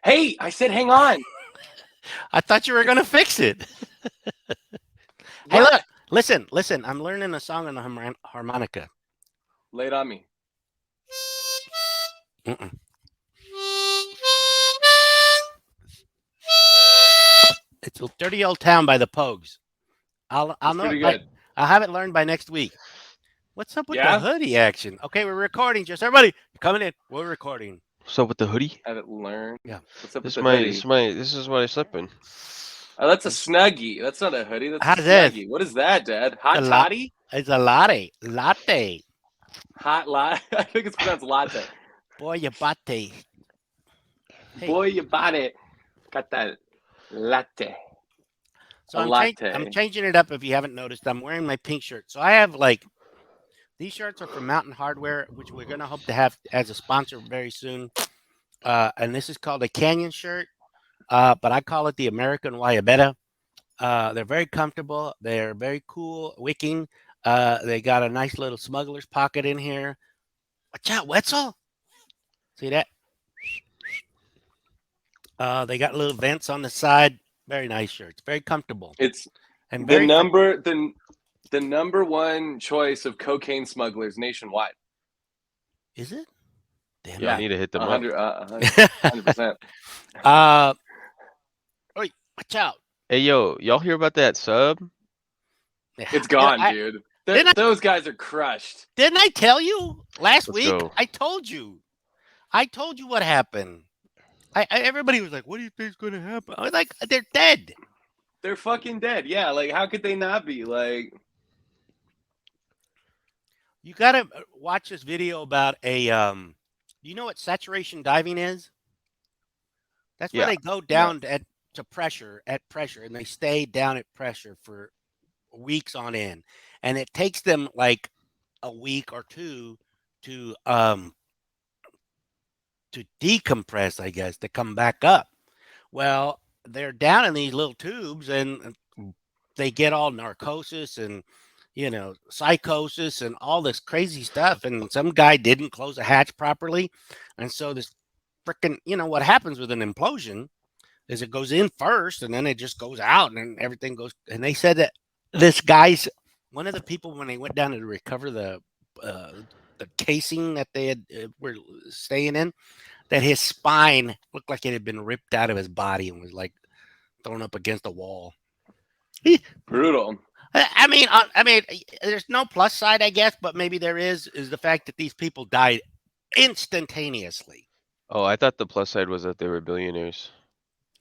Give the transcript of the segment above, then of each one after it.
Hey, I said hang on. I thought you were gonna fix it. Hey, What? look, listen. I'm learning a song on the harmonica. Lay it on me. Mm-mm. It's a dirty old town by the Pogues. I'll That's know pretty it by good. I'll have it learned by next week. What's up with the Yeah? hoodie action? Okay, we're recording. Just everybody coming in. We're recording. What's up with the hoodie? Have it learned. Yeah. What's up with This is the my hoodie? this is what I slept in. Oh, that's a snuggie. That's not a hoodie. That's a How's this? snuggie. What is that, Dad? It's Hot a lot. toddy? It's a latte. Latte. Hot latte. I think it's pronounced latte. Boy, you bate. Hey. Boy, you body got that latte. So A I'm latte. changing it up if you haven't noticed. I'm wearing my pink shirt. So I have like these shirts are from Mountain Hardware, which we're gonna hope to have as a sponsor very soon. And this is called a Canyon shirt. But I call it the American Wayabetta. They're very comfortable. They're very cool wicking. They got a nice little smuggler's pocket in here. Watch out, Wetzel. See that? They got little vents on the side. Very nice shirts. Very comfortable. It's And the very the number one choice of cocaine smugglers nationwide. Is it? Damn Yeah. I need to hit them up. 100%. Oi, watch out. Hey yo, y'all hear about that sub? Yeah, It's gone, I- dude. didn't I- Those guys are crushed. Didn't I tell you last Let's week? go. I told you. I told you what happened. Everybody was like, "What do you think's going to happen?" I was like, "They're dead." They're fucking dead. Yeah, like how could they not be? Like You got to watch this video about a. You know what saturation diving is? That's where Yeah. they go down to pressure and they stay down at pressure for weeks on end, and it takes them like a week or two to decompress, I guess, to come back up. Well, they're down in these little tubes and they get all narcosis and psychosis and all this crazy stuff. And some guy didn't close a hatch properly. And so this freaking, what happens with an implosion is it goes in first and then it just goes out and then everything goes. And they said that this guy's one of the people when they went down to recover the casing that they had were staying in, that his spine looked like it had been ripped out of his body and was like thrown up against a wall. brutal. I mean, there's no plus side, I guess, but maybe there is the fact that these people died instantaneously. Oh, I thought the plus side was that they were billionaires.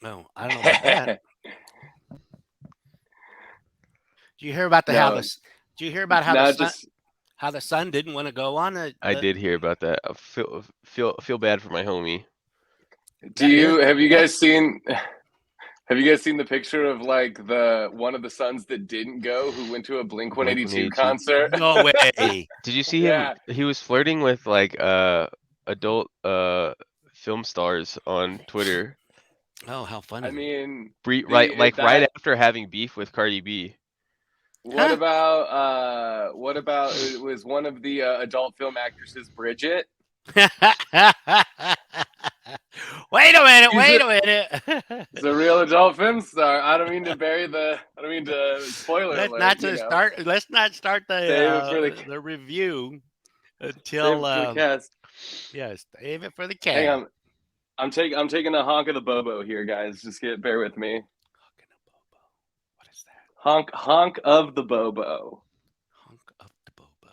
No, I don't know about that. Did you hear about No. Did you hear about how Now how the son didn't want to go on? I did hear about that. I feel bad for my homie. have you guys seen the picture of like the one of the sons that didn't go who went to a Blink 182 concert? No way. Did you see Yeah. him? He was flirting with like adult film stars on Twitter. Oh, how funny. I mean, right after having beef with Cardi B. what about it was one of the adult film actresses, Bridget? Wait a minute. It's a real adult film star. I don't mean to spoil it. Let's not start the review until the cast. Yes, save it for the cast. Hang on. I'm taking a honk of the bobo here, guys. Just bear with me. What is that? Honk of the bobo. Honk of the bobo.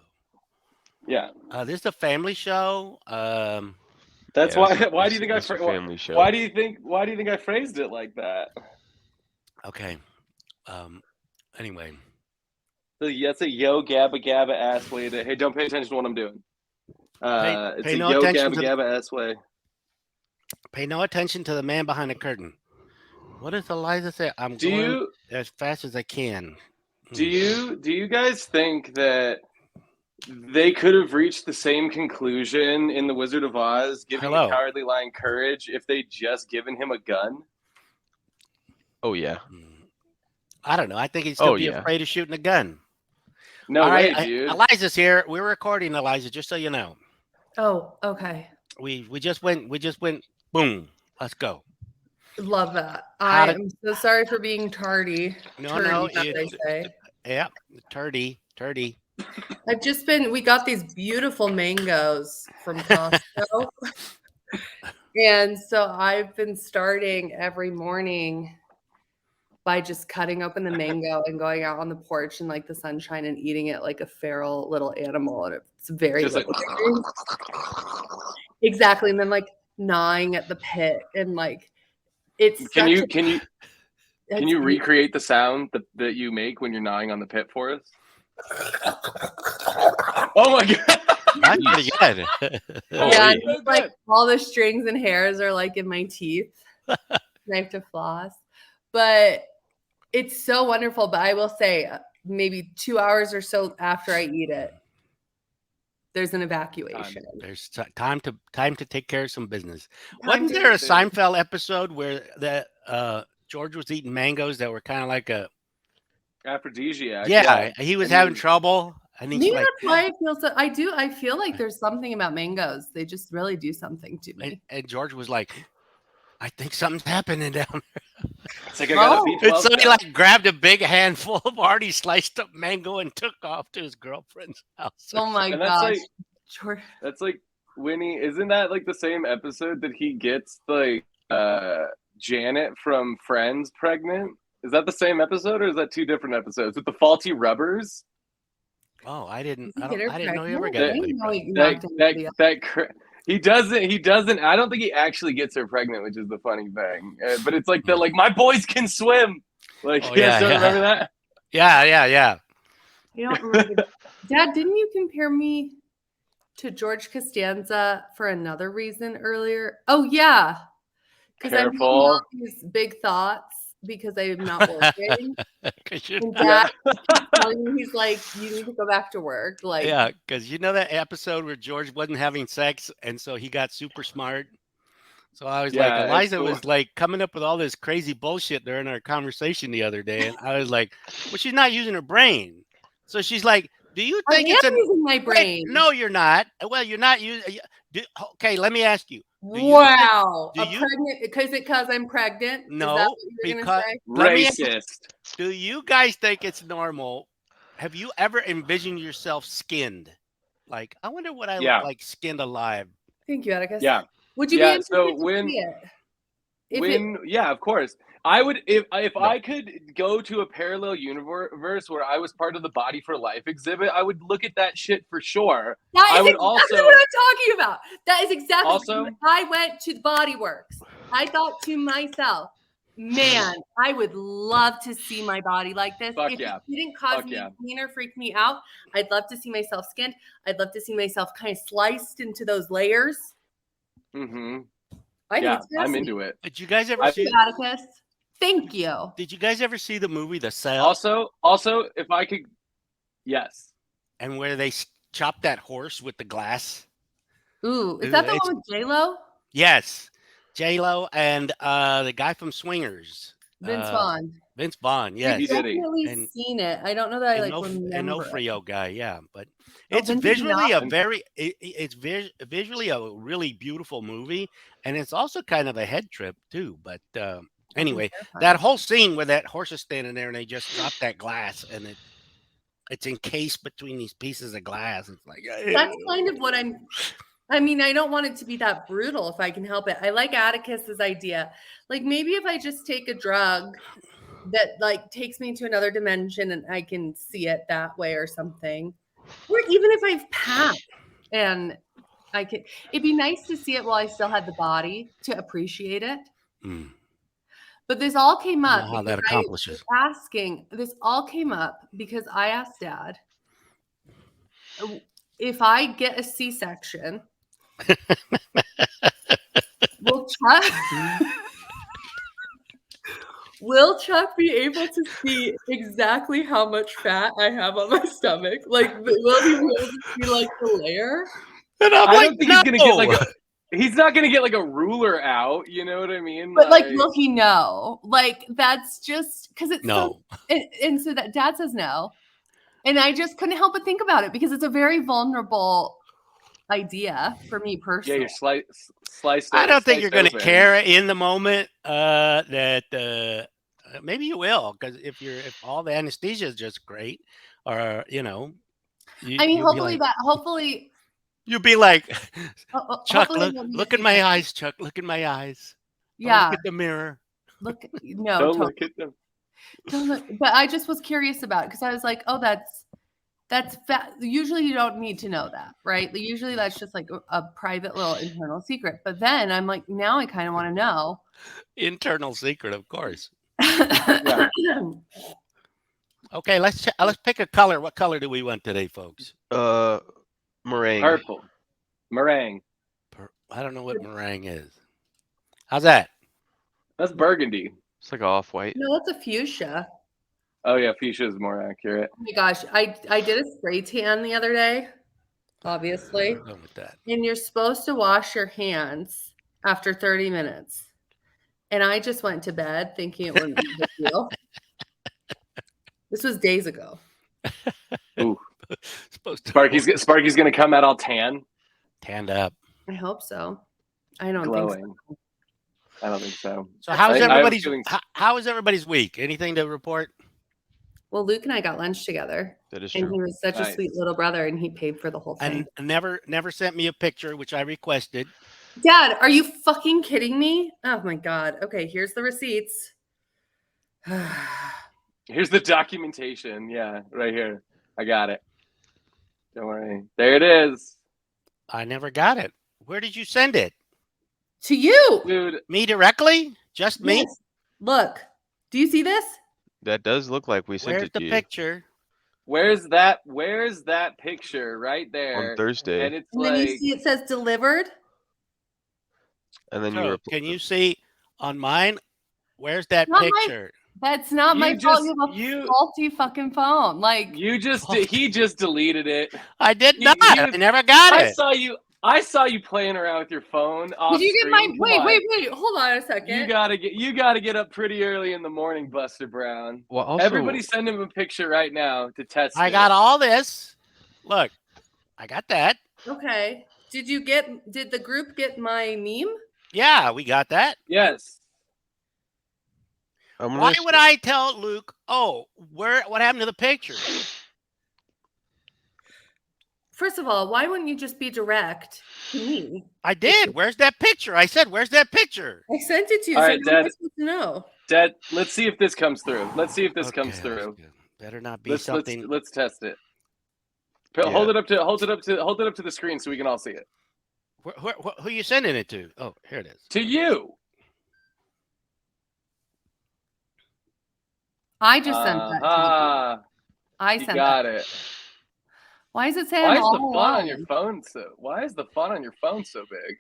Yeah. This is a family show. That's Yeah, why do you think it's a family show. Why do you think I phrased it like that? Okay. Anyway. So that's a yo gabba gabba ass way to. Hey, don't pay attention to what I'm doing. It's pay a no yo attention gabba to gabba ass way. Pay no attention to the man behind the curtain. What does Eliza say? I'm going as fast as I can. Do you guys think that they could have reached the same conclusion in The Wizard of Oz, giving the Cowardly Lion courage, if they just given him a gun? Oh yeah. I don't know. I think he'd still be afraid of shooting a gun. No way, dude. Eliza's here. We're recording, Eliza, just so you know. Oh, okay. We just went boom. Let's go. Love that. How I to- am so sorry for being tardy. No, Turdy, no, as they say. yeah, turdy. We got these beautiful mangoes from Costco. And so I've been starting every morning by just cutting open the mango and going out on the porch in like the sunshine and eating it like a feral little animal. And it's very Just like exactly. And then like gnawing at the pit and like it's can you it's recreate the sound that you make when you're gnawing on the pit for us? Oh my god. That's pretty good. yeah, so it's like all the strings and hairs are like in my teeth. I have to floss. But it's so wonderful. But I will say maybe 2 hours or so after I eat it, there's an evacuation. There's time to take care of some business. Wasn't there a Seinfeld episode where George was eating mangoes that were kind of like a aphrodisiac? Yeah, he was having trouble. And he's maybe like, that's why it feels so. I feel like there's something about mangoes. They just really do something to me. And George was like, I think something's happening down there. It's like I got a B12. So he like grabbed a big handful of already sliced up mango and took off to his girlfriend's house. Oh my gosh. That's like Winnie, isn't that like the same episode that he gets like Janet from Friends pregnant? Is that the same episode or is that two different episodes with the faulty rubbers? Oh, I didn't know he ever got that. He doesn't. I don't think he actually gets her pregnant, which is the funny thing. But it's like my boys can swim. Like, you guys don't remember that? Yeah. You don't remember. Dad, didn't you compare me to George Costanza for another reason earlier? Oh yeah, because I'm having all these big thoughts because I'm not working. And Dad telling me, he's like, you need to go back to work. Like, yeah, because you know that episode where George wasn't having sex and so he got super smart. So I was like, Eliza was like coming up with all this crazy bullshit during our conversation the other day, and I was like, well, she's not using her brain. So she's like, do you think it's using my brain? No, you're not. Well, you're not using. Okay, let me ask you. Wow. Because I'm pregnant? No, is that what you're because racist. Do you guys think it's normal? Have you ever envisioned yourself skinned? Like, I wonder what I look like skinned alive. Thank you, Atticus. Yeah. Would you be interested to see it? Yeah, of course. I would if I could go to a parallel universe where I was part of the Body for Life exhibit, I would look at that shit for sure. That is exactly what I'm talking about. That is exactly what I went to the Body Works. I thought to myself, man, I would love to see my body like this. If it didn't cause me pain or freak me out, I'd love to see myself skinned. I'd love to see myself kind of sliced into those layers. Mm-hmm. I'm into it. Did you guys ever see Atticus? Thank you. Did you guys ever see the movie The Cell? Also, if I could, yes. And where they chop that horse with the glass. Ooh, is that the one with J-Lo? Yes, J-Lo and the guy from Swingers, Vince Vaughn. Vince Vaughn, yes. I've definitely seen it. I don't know that I remember. An Ofrio guy, yeah, but it's visually visually a really beautiful movie, and it's also kind of a head trip too. But anyway, that whole scene where that horse is standing there and they just drop that glass and it's encased between these pieces of glass. It's like that's kind of what I mean, I don't want it to be that brutal if I can help it. I like Atticus's idea. Like maybe if I just take a drug that like takes me to another dimension and I can see it that way or something. Or even if I've passed and I could, it'd be nice to see it while I still had the body to appreciate it. Mm. But this all came up. How that accomplishes. This all came up because I asked Dad if I get a C-section, will Chuck be able to see exactly how much fat I have on my stomach? Like, will he be able to see like the layer? And I'm I don't think he's gonna get he's not gonna get like a ruler out, you know what I mean? But like will he know? Like that's just because it's no. And so that Dad says no. And I just couldn't help but think about it because it's a very vulnerable idea for me Yeah, personally. you sliced it. I don't think you're going to open. care in the moment that maybe you will, because if all the anesthesia is just great, or I mean, you'll be like, Chuck, hopefully I won't need look a in my C-section. eyes, Chuck, look in my eyes. Don't Yeah, look at the mirror. no, Don't totally. look at them. Don't look. But I just was curious about it because I was like, oh, that's usually you don't need to know that, right? Usually that's just like a private little internal secret. But then I'm like, now I kind of want to know. Internal secret, of course. Yeah. Okay, let's pick a color. What color do we want today, folks? Meringue. Purple. Meringue. I don't know what meringue is. How's that? That's burgundy. It's like off-white. No, that's a fuchsia. Oh yeah, fuchsia is more accurate. Oh my gosh, I did a spray tan the other day, obviously. Go with that. And you're supposed to wash your hands after 30 minutes. And I just went to bed thinking it wouldn't be a big deal. This was days ago. Ooh. Sparky's gonna come out all tanned up. I hope so. I don't glowing. think so. I don't think so. So how is I everybody's week? Anything to report? Well, Luke and I got lunch together. That is And true. he was such a Nice. sweet little brother, and he paid for the whole thing. And never sent me a picture, which I requested. Dad, are you fucking kidding me? Oh my God. Okay, here's the receipts. Here's the documentation. Yeah, right here. I got it. Don't worry. There it is. I never got it. Where did you send it? To you. Dude, Me directly? Just me? Yes. Look, do you see this? That does look like we sent Where's it the to you picture? where's that picture right there? on Thursday, And it's And like then you see it says delivered. and then So, you can you see on mine? Where's that Not my- picture? That's not You my fault. just- You have a you- faulty fucking phone. Like, he just deleted it. I did He- not. he I was- never got I it. saw you playing around with your phone. did you get my? Come Wait, on. wait. Hold on a second. You gotta get up pretty early in the morning, Buster Brown. well, also, Everybody send him a picture right now to test I it. got all this. Look, I got that. Okay. Did the group get my meme? Yeah, we got that. Yes. I'm Why gonna would I tell Luke, oh, what happened to the picture? First of all, why wouldn't you just be direct to me? I did. Where's that picture? I said, where's that picture? I sent it to you. All So right, how am I Dad. supposed to know? Dad, let's see if this comes through. Let's see if this comes Okay, through. better not be Let's something. let's test it. Yeah. Hold it up to the screen so we can all see it. Who are you sending it to? Oh, here it is. To you. I just sent that to you. I You sent got that. it. Why is it saying Why is all the font on your alone? phone so big?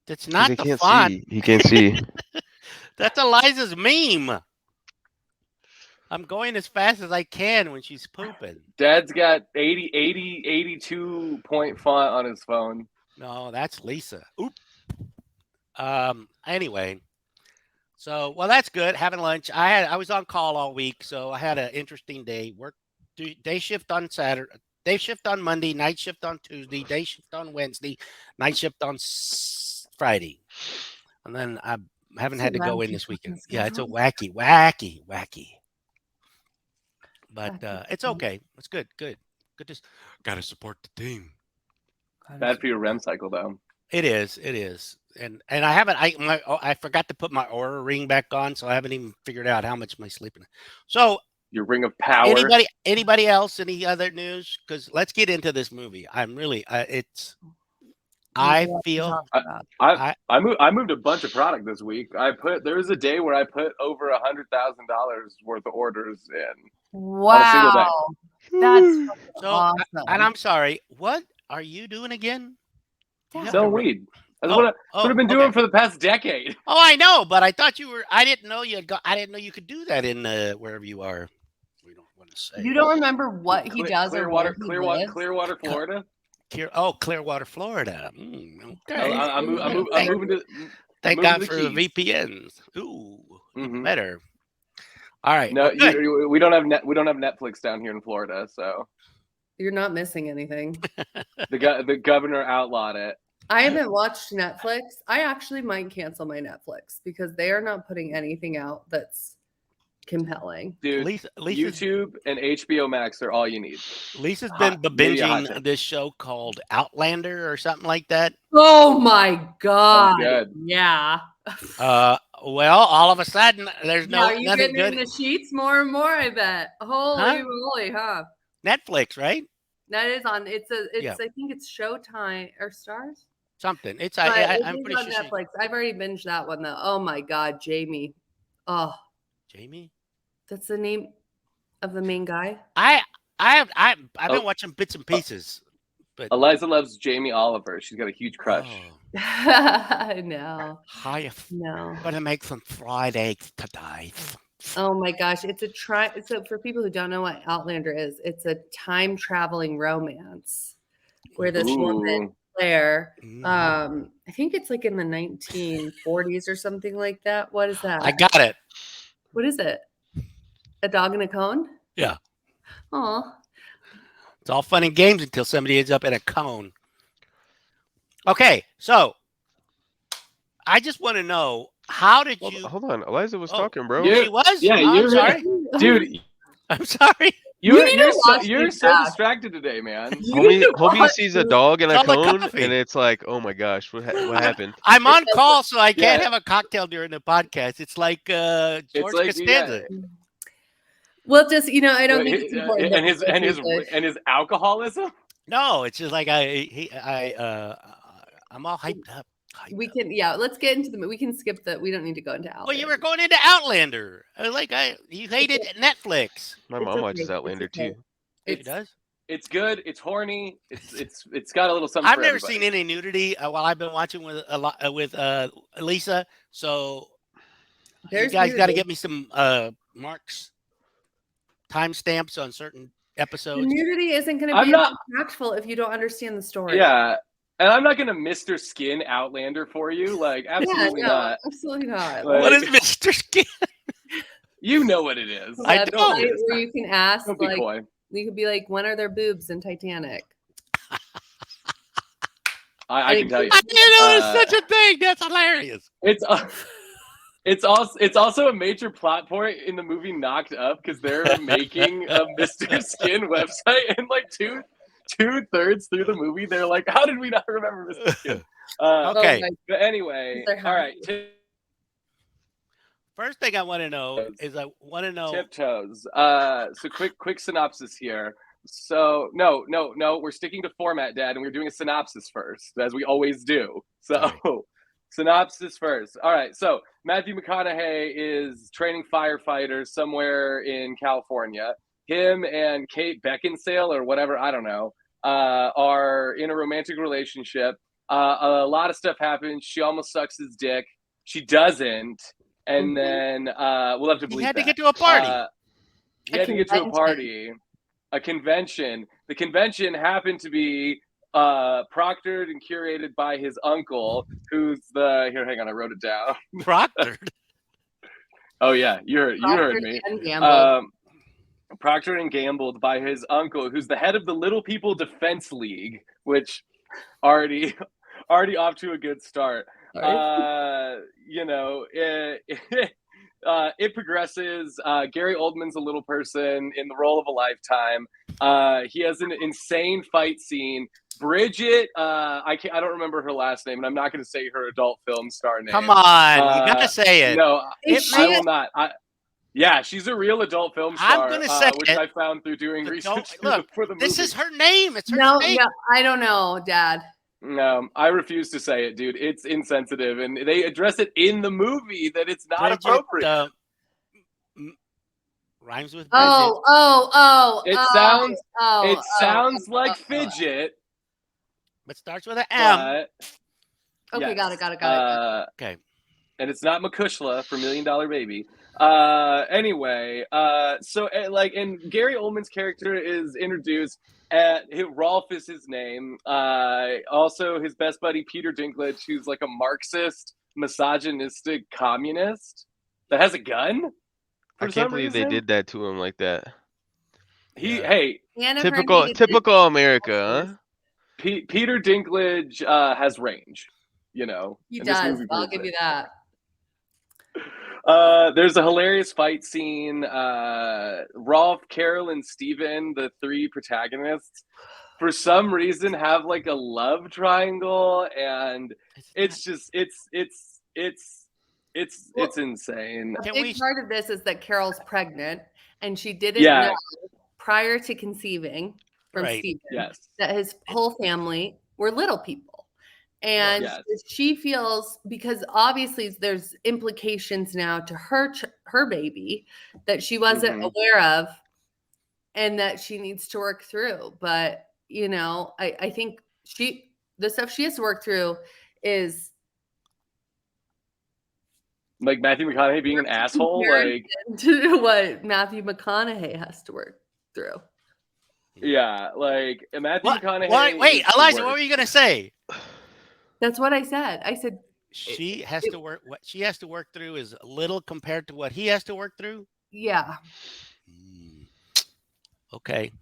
It's 'cause not he the can't font. see. He can't see. That's Eliza's meme. I'm going as fast as I can when she's pooping. Dad's got 82 point font on his phone. No, that's Lisa. Oop. Anyway, so that's good. Having lunch. I was on call all week, so I had an interesting day. Day shift on Saturday, day shift on Monday, night shift on Tuesday, day shift on Wednesday, night shift on Friday, and then I haven't had to go in this weekend. Yeah, it's a wacky. But it's okay. It's good. Good. Got to support the team. Bad for your REM cycle though. It is. And I haven't. I forgot to put my Aura ring back on, so I haven't even figured out how much my sleeping. So Your ring of power. anybody else? Any other news? Because let's get into this movie. I'm really. I feel. I moved a bunch of product this week. There was a day where I put over $100,000 worth of orders in. Wow. That's So, awesome. and I'm sorry. What are you doing again? Dad. Sell weed. That's what I've been doing for the past decade. Oh, I know, but I thought you were. I didn't know you had got. I didn't know you could do that in wherever you are. We don't want to say. You don't remember what he does or where he lives? Clearwater, Florida. Clearwater, Florida. Okay. I'm moving to. Thank moving God to the for the Keys. VPNs. Ooh, Mhm. better. All right. No, well, good. we don't have Netflix down here in Florida, so You're not missing anything. The governor outlawed it. I haven't watched Netflix. I actually might cancel my Netflix because they are not putting anything out that's compelling. Dude, Lisa's YouTube and HBO Max are all you need. been maybe a hot binging take. this show called Outlander or something like that. Oh my god! good. Yeah. Well, all of a sudden, there's Now no you nothing getting in good. the sheets more and more. I bet. Holy moly, huh? Netflix, right? That is on. It's Yeah. I think it's Showtime or Stars. Something. It's But I'm it is pretty on sure. Netflix. I've already binged that one though. Oh my god, Jamie. Oh, Jamie. that's the name of the main guy. I've Oh. been watching bits and pieces, but Eliza loves Jamie Oliver. She's got a huge crush. No. Hi, No. gonna make some fried eggs today. Oh my gosh, it's a so for people who don't know what Outlander is, it's a time traveling romance where this woman Ooh. Claire, Mm. I think it's like in the 1940s or something like that. What is that? I got it. What is it? A dog in a cone? Yeah. Oh, It's all fun and games until somebody ends up in a cone. Okay, so I just want to know, how did you? Hold on, Eliza was Oh, talking, bro. Yeah. She was. Yeah, Oh, I'm you're sorry, dude. I'm sorry. You need to watch You're these so back. distracted today, man. Homie sees a dog in It's a all the cone, coffee. and it's like, oh my gosh, what happened? I'm on call, so I can't Yeah. have a cocktail during the podcast. It's like George like, Costanza. Well, just I don't think it's important. and that we his go through and his alcoholism. No, it's just like I'm all hyped up. We can, let's get into we can skip the. We don't need to go into Outlander. Well, you were going into Outlander. You hated Netflix. My It's mom watches okay, Outlander it's okay. too. It does. It's good. It's horny. It's got a little something. I've for never everybody. seen any nudity while I've been watching with Lisa. So There's you guys got to nudity. get me some marks, timestamps on certain The episodes. nudity isn't going to I'm be not- impactful if you don't understand the story. Yeah, and I'm not gonna Mr. Skin Outlander for you. Like, absolutely not. Absolutely not. Like- What is Mr. Skin? You know what it is. I That's don't. right, where you can ask, Don't be like, coy. you could be like, when are there boobs in Titanic? I can tell you. I didn't know there's such a thing. That's hilarious. It's also a major plot point in the movie Knocked Up because they're making a Mr. Skin website, and like two-thirds through the movie, they're like, "How did we not remember Mr. Skin?" Okay. Oh, But anyway, They're all right. First thing I want to know is Tiptoes. So quick synopsis here. So no, we're sticking to format, Dad, and we're doing a synopsis first, as we always do. So synopsis first. All right. So Matthew McConaughey is training firefighters somewhere in California. Him and Kate Beckinsale, or whatever, I don't know, are in a romantic relationship. A lot of stuff happens. She almost sucks his dick. She doesn't. And then we'll have to believe he had that. to get to a party. He had to get to a party, a convention. The convention happened to be proctored and curated by his uncle, who's hang on, I wrote it down. Proctored. Oh yeah, you heard me. Proctored and gambled by his uncle, who's the head of the Little People Defense League, which already off to a good start. It progresses. Gary Oldman's a little person in the role of a lifetime. He has an insane fight scene. Bridget, I don't remember her last name, and I'm not going to say her adult film star name. Come on, you gotta say it. No, I will Is not. Yeah, she's a real adult film star. I'm gonna say which it. I found through doing research Look, for the movie. this is her name. It's her No, name. I don't know, Dad. No, I refuse to say it, dude. It's insensitive, and they address it in the movie that it's not Bridget, appropriate. Rhymes with Bridget. It sounds like fidget, but starts with an M. but Okay, yes. got it. Okay. And it's not Makushla for $1 Million Baby. Anyway, and Gary Oldman's character is introduced. Rolf is his name. Also, his best buddy Peter Dinklage, who's like a Marxist, misogynistic communist that has a gun. I can't believe they did that to him like that. Yeah. Hey, Anna Typical French typical America, huh? Peter Dinklage has range, He and this does. movie I'll proves give it. you that. There's a hilarious fight scene. Rolf, Carol, and Steven, the three protagonists, for some reason have like a love triangle, and it's just it's insane. A Can big we? part of this is that Carol's pregnant, and she didn't Yeah. know prior to conceiving from Right. Stephen Yes. that his whole family were little people. And Yes. she feels, because obviously there's implications now to her baby that she wasn't Mhm. aware of and that she needs to work through. But I think the stuff she has to work through is Like Matthew McConaughey being an asshole. Like, to what Matthew McConaughey has to work through. yeah, like Matthew What? McConaughey. Wait, is the Eliza, what worst. were you gonna say? That's what I said. I said She has to work. What she has to work through is little compared to what he has to work through. yeah. Okay,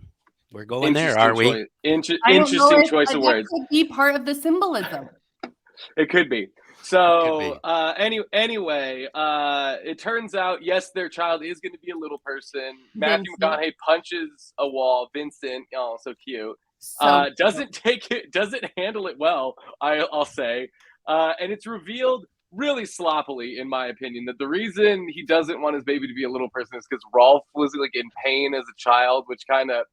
we're going there, are we? Choice. I don't know Interesting if choice of that words. could be part of the symbolism. It could be. Could So, be. anyway, it turns out, yes, their child is going to be a little person. Matthew Vincent. McConaughey punches a wall. Vincent, oh, so cute. So Doesn't handle it well, I'll say. And it's revealed really sloppily, in my opinion, that the reason he doesn't want his baby to be a little person is because Rolf was like in pain as a child, which kind of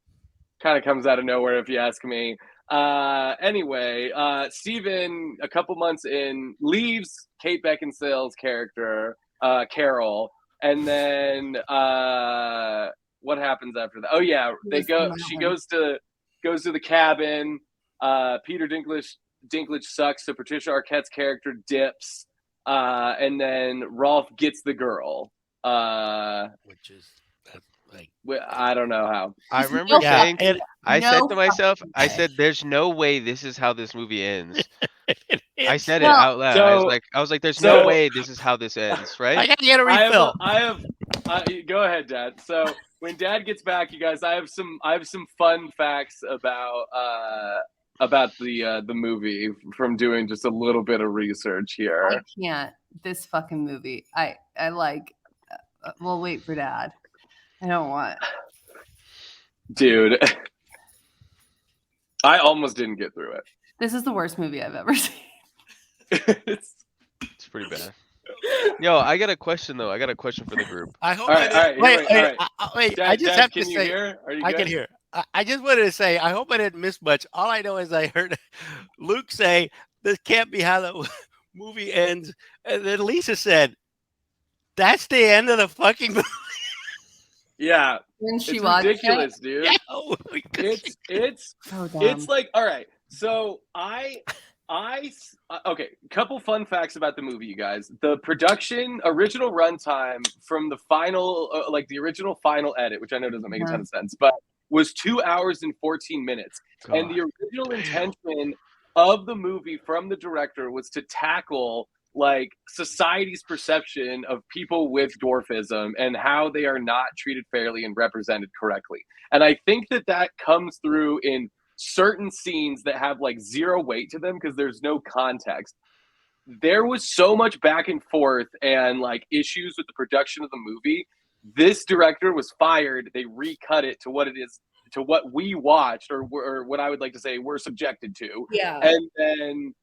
comes out of nowhere, if you ask me. Anyway, Steven, a couple months in, leaves Kate Beckinsale's character, Carol, and then what happens after that? Oh yeah, they go. She goes to the cabin. Peter Dinklage sucks, so Patricia Arquette's character dips, and then Rolf gets the girl. Which is like I don't know how. I remember saying, and I said No to myself, I said, "There's no way this is how this movie ends." I it's, said it Well, out loud. I was like, "There's no so- way this is how this ends," I right? gotta get a refill. Go ahead, Dad. So when Dad gets back, you guys, I have some fun facts about the movie from doing just a little bit of research I here. can't. This fucking movie. I like. We'll wait for Dad. I don't want. Dude, I almost didn't get through This is the worst movie I've ever seen. it. It's pretty bad. Yo, I got a question though. I got a question for the group. I hope. All right, I all right, all right. wait. Dad, I just Dad, have can to you say. hear? Are you I good? can hear. I just wanted to say. I hope I didn't miss much. All I know is I heard Luke say, "This can't be how the movie ends," and then Lisa said, "That's the end of the fucking movie." Yeah, When she it's watched ridiculous, dude. Yeah. It's so dumb. It's like, all right. So okay. Couple fun facts about the movie, you guys. The original runtime from the final, like the original final edit, which I know doesn't make a ton of sense, but was 2 hours and 14 minutes. And the original intention of the movie from the director was to tackle like society's perception of people with dwarfism and how they are not treated fairly and represented correctly. And I think that comes through in certain scenes that have like zero weight to them because there's no context. There was so much back and forth and like issues with the production of the movie. This director was fired. They recut it to what it is, to what we watched, or what I would like to say we're subjected to. Yeah. And then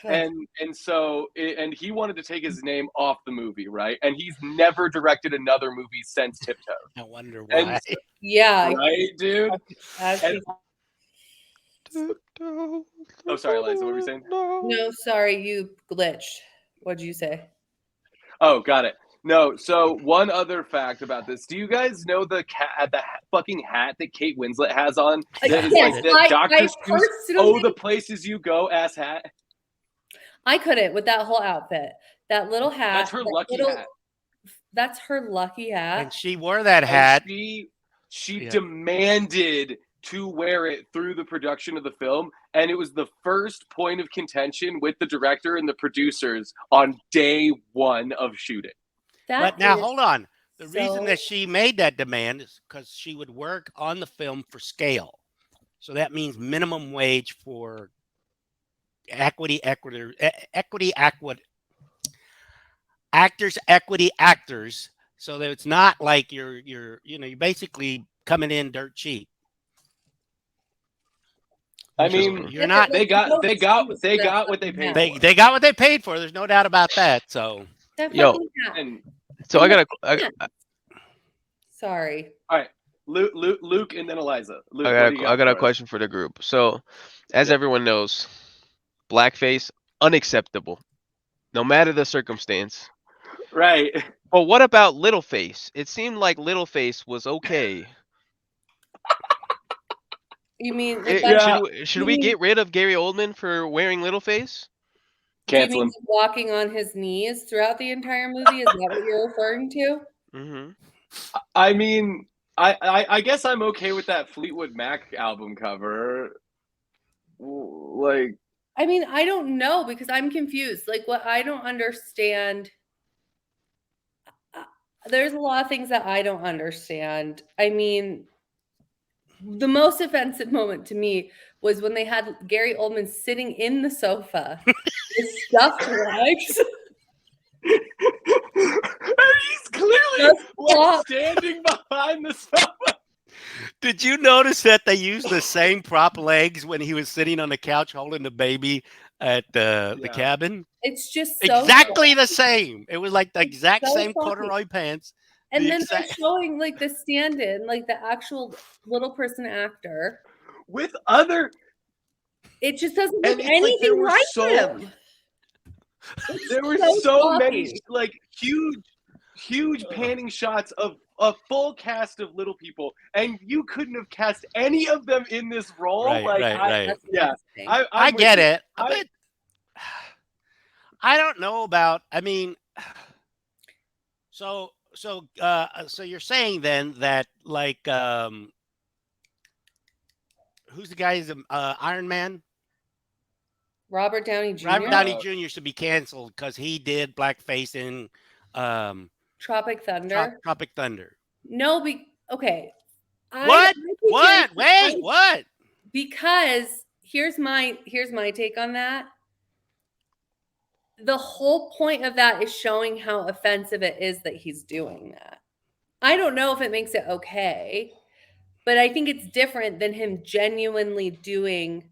and he wanted to take his name off the movie, right? And he's never directed another movie since Tiptoes. I wonder why. Yeah. Right, dude? And, oh, sorry, Liza, what were you saying? no, sorry, you glitched. What'd you say? Oh, got it. No, so one other fact about this. Do you guys know the fucking hat that Kate Winslet has on? That is like that Dr. Seuss, the places you go ass hat? I couldn't with that whole outfit. That little hat. That's her lucky hat. That's her lucky hat. And she wore that hat. She demanded to wear it through the production of the film, and it was the first point of contention with the director and the producers on day one of shooting. But now hold on. The reason that she made that demand is because she would work on the film for scale. So that means minimum wage for equity, actors. So that it's not like you're basically coming in dirt cheap. I So mean, you're not. they got what they paid for. They got what they paid for. There's no doubt about that. So Yo, And so I got Sorry. all right, Luke, and then Eliza. Luke, I what do you got got a for us? question for the group. So, as Yeah. everyone knows, blackface unacceptable, no matter the circumstance. Right. But what about Littleface? It seemed like Littleface was okay. You mean Yeah. Should we get rid of Gary Oldman for wearing Littleface? do you Cancel mean him. walking on his knees throughout the entire movie? Is that what you're referring to? Mm-hmm. I mean, I guess I'm okay with that Fleetwood Mac album cover. Like, I mean, I don't know because I'm confused. Like, what I don't understand. There's a lot of things that I don't understand. I mean, the most offensive moment to me was when they had Gary Oldman sitting in the sofa with stuffed legs. and he's clearly standing behind the sofa. did you notice that they used the same prop legs when he was sitting on the couch holding the baby at the cabin? It's just so exactly the same. It was like the exact so same funny. corduroy pants. And then they're showing like the stand-in, like the actual little person actor with other. It just doesn't look And it's anything like there were like so him. there were so so many sloppy. like huge panning shots of a full cast of little people, and you couldn't have cast any of them in this role. Right. Yeah, I get it. But I don't know about. I mean, so you're saying then that like who's the guy? Is Iron Man? Robert Downey Jr. Robert Downey Jr. should be canceled because he did blackface in Tropic Thunder. Tropic Thunder. No, okay. What? Wait, what? Because here's my take on that. The whole point of that is showing how offensive it is that he's doing that. I don't know if it makes it okay, but I think it's different than him genuinely doing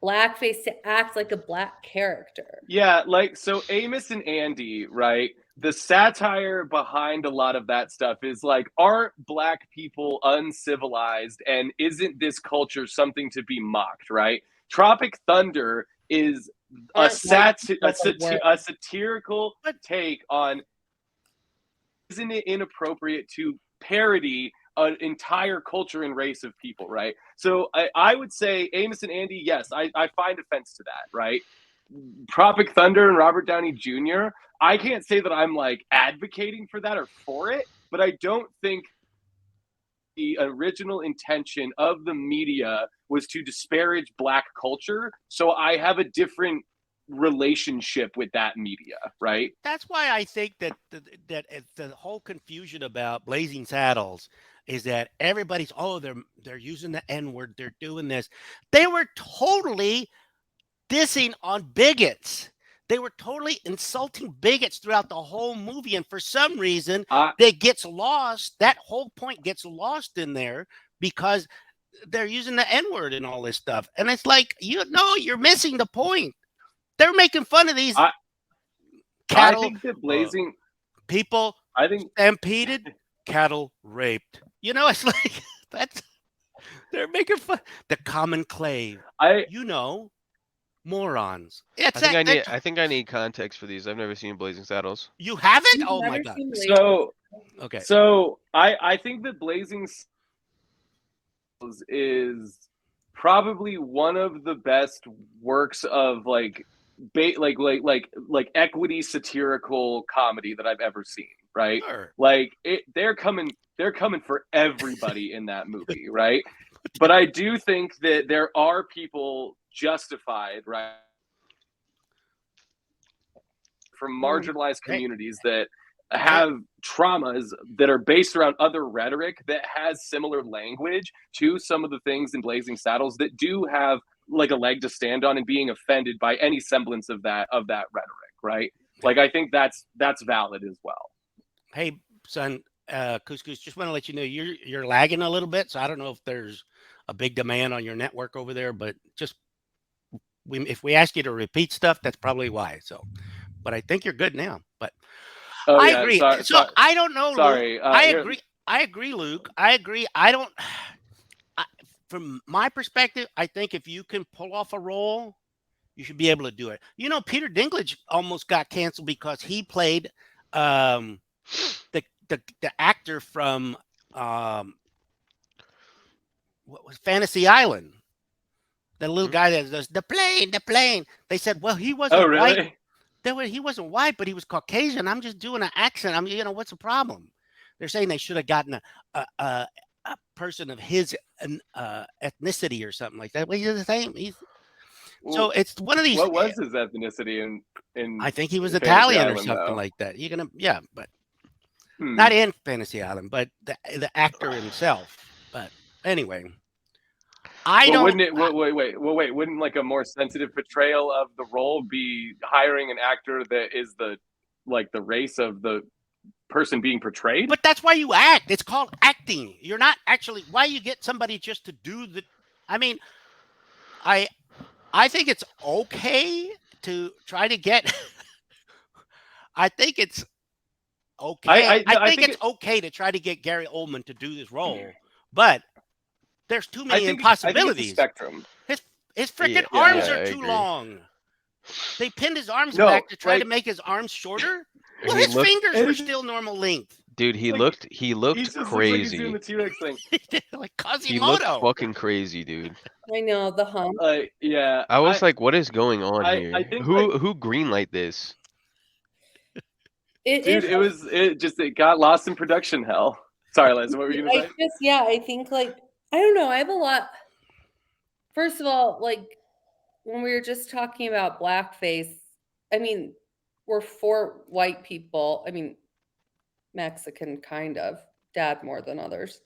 blackface to act like a black character. Yeah, like so Amos and Andy, right? The satire behind a lot of that stuff is like, aren't black people uncivilized, and isn't this culture something to be mocked, right? Tropic Thunder is a satirical take on, isn't it inappropriate to parody an entire culture and race of people, right? So I would say Amos and Andy, yes, I find offense to that, right? Tropic Thunder and Robert Downey Jr., I can't say that I'm like advocating for that or for it, but I don't think the original intention of the media was to disparage black culture. So I have a different relationship with that media, right? That's why I think that the whole confusion about Blazing Saddles is that everybody's they're using the N-word, they're doing this. They were totally dissing on bigots. They were totally insulting bigots throughout the whole movie, and for some reason, that gets lost. That whole point gets lost in there because they're using the N-word and all this stuff. And it's like, you're missing the point. They're making fun of these cattle. I think that Blazing people stampeded, cattle raped. It's like they're making fun. The common clave. Morons. I think I need context for these. I've never seen Blazing Saddles. You haven't? Oh my god. Okay. So I think that Blazing Saddles is probably one of the best works of like equity satirical comedy that I've ever seen, right? Sure. Like they're coming for everybody in that movie, right? But I do think that there are people justified, right, from marginalized communities that have traumas that are based around other rhetoric that has similar language to some of the things in Blazing Saddles that do have like a leg to stand on and being offended by any semblance of that rhetoric, right? Like I think that's valid as well. Hey, son, Couscous, just want to let you know you're lagging a little bit, so I don't know if there's a big demand on your network over there, but just if we ask you to repeat stuff, that's probably why. So, but I think you're good now. But Oh I yeah, agree. So I don't know, Luke. sorry. I agree. I agree, Luke. I agree. I don't. From my perspective, I think if you can pull off a role, you should be able to do it. You know, Peter Dinklage almost got canceled because he played the actor from what was Fantasy Island, the little guy that does the plane. They said, well, he wasn't Oh really? white. He wasn't white, but he was Caucasian. I'm just doing an accent. I mean, what's the problem? They're saying they should have gotten a person of his ethnicity or something like that. Well, he's the same. So it's one of these. What was his ethnicity in I think he was Fantasy Italian or Island, something though? like that. You're gonna, yeah, but not in Fantasy Island, but the actor himself. But anyway, Wouldn't it? Wait. Wouldn't like a more sensitive portrayal of the role be hiring an actor that is the race of the person being portrayed? But that's why you act. It's called acting. You're not actually. Why you get somebody just to do the? I mean, I think it's okay to try to get. I think it's okay. I think it's okay to try to get Gary Oldman to do this role, but there's too many impossibilities. I think it's a spectrum. His freaking arms are too long. They pinned his arms back to try to make his arms shorter. Well, his fingers were still normal length. Dude, he looked he just crazy. Looks like he's doing the T-Rex thing. Like Quasimodo. He looked fucking crazy, dude. I know the hump. Yeah. I was like, what is going on here? I think who greenlight this? It got lost in production hell. Sorry, Liza, what were you gonna say? I think I don't know. I have a lot. First of all, when we were just talking about blackface, I mean, we're 4 white people. I mean, Mexican kind of, dad more than others.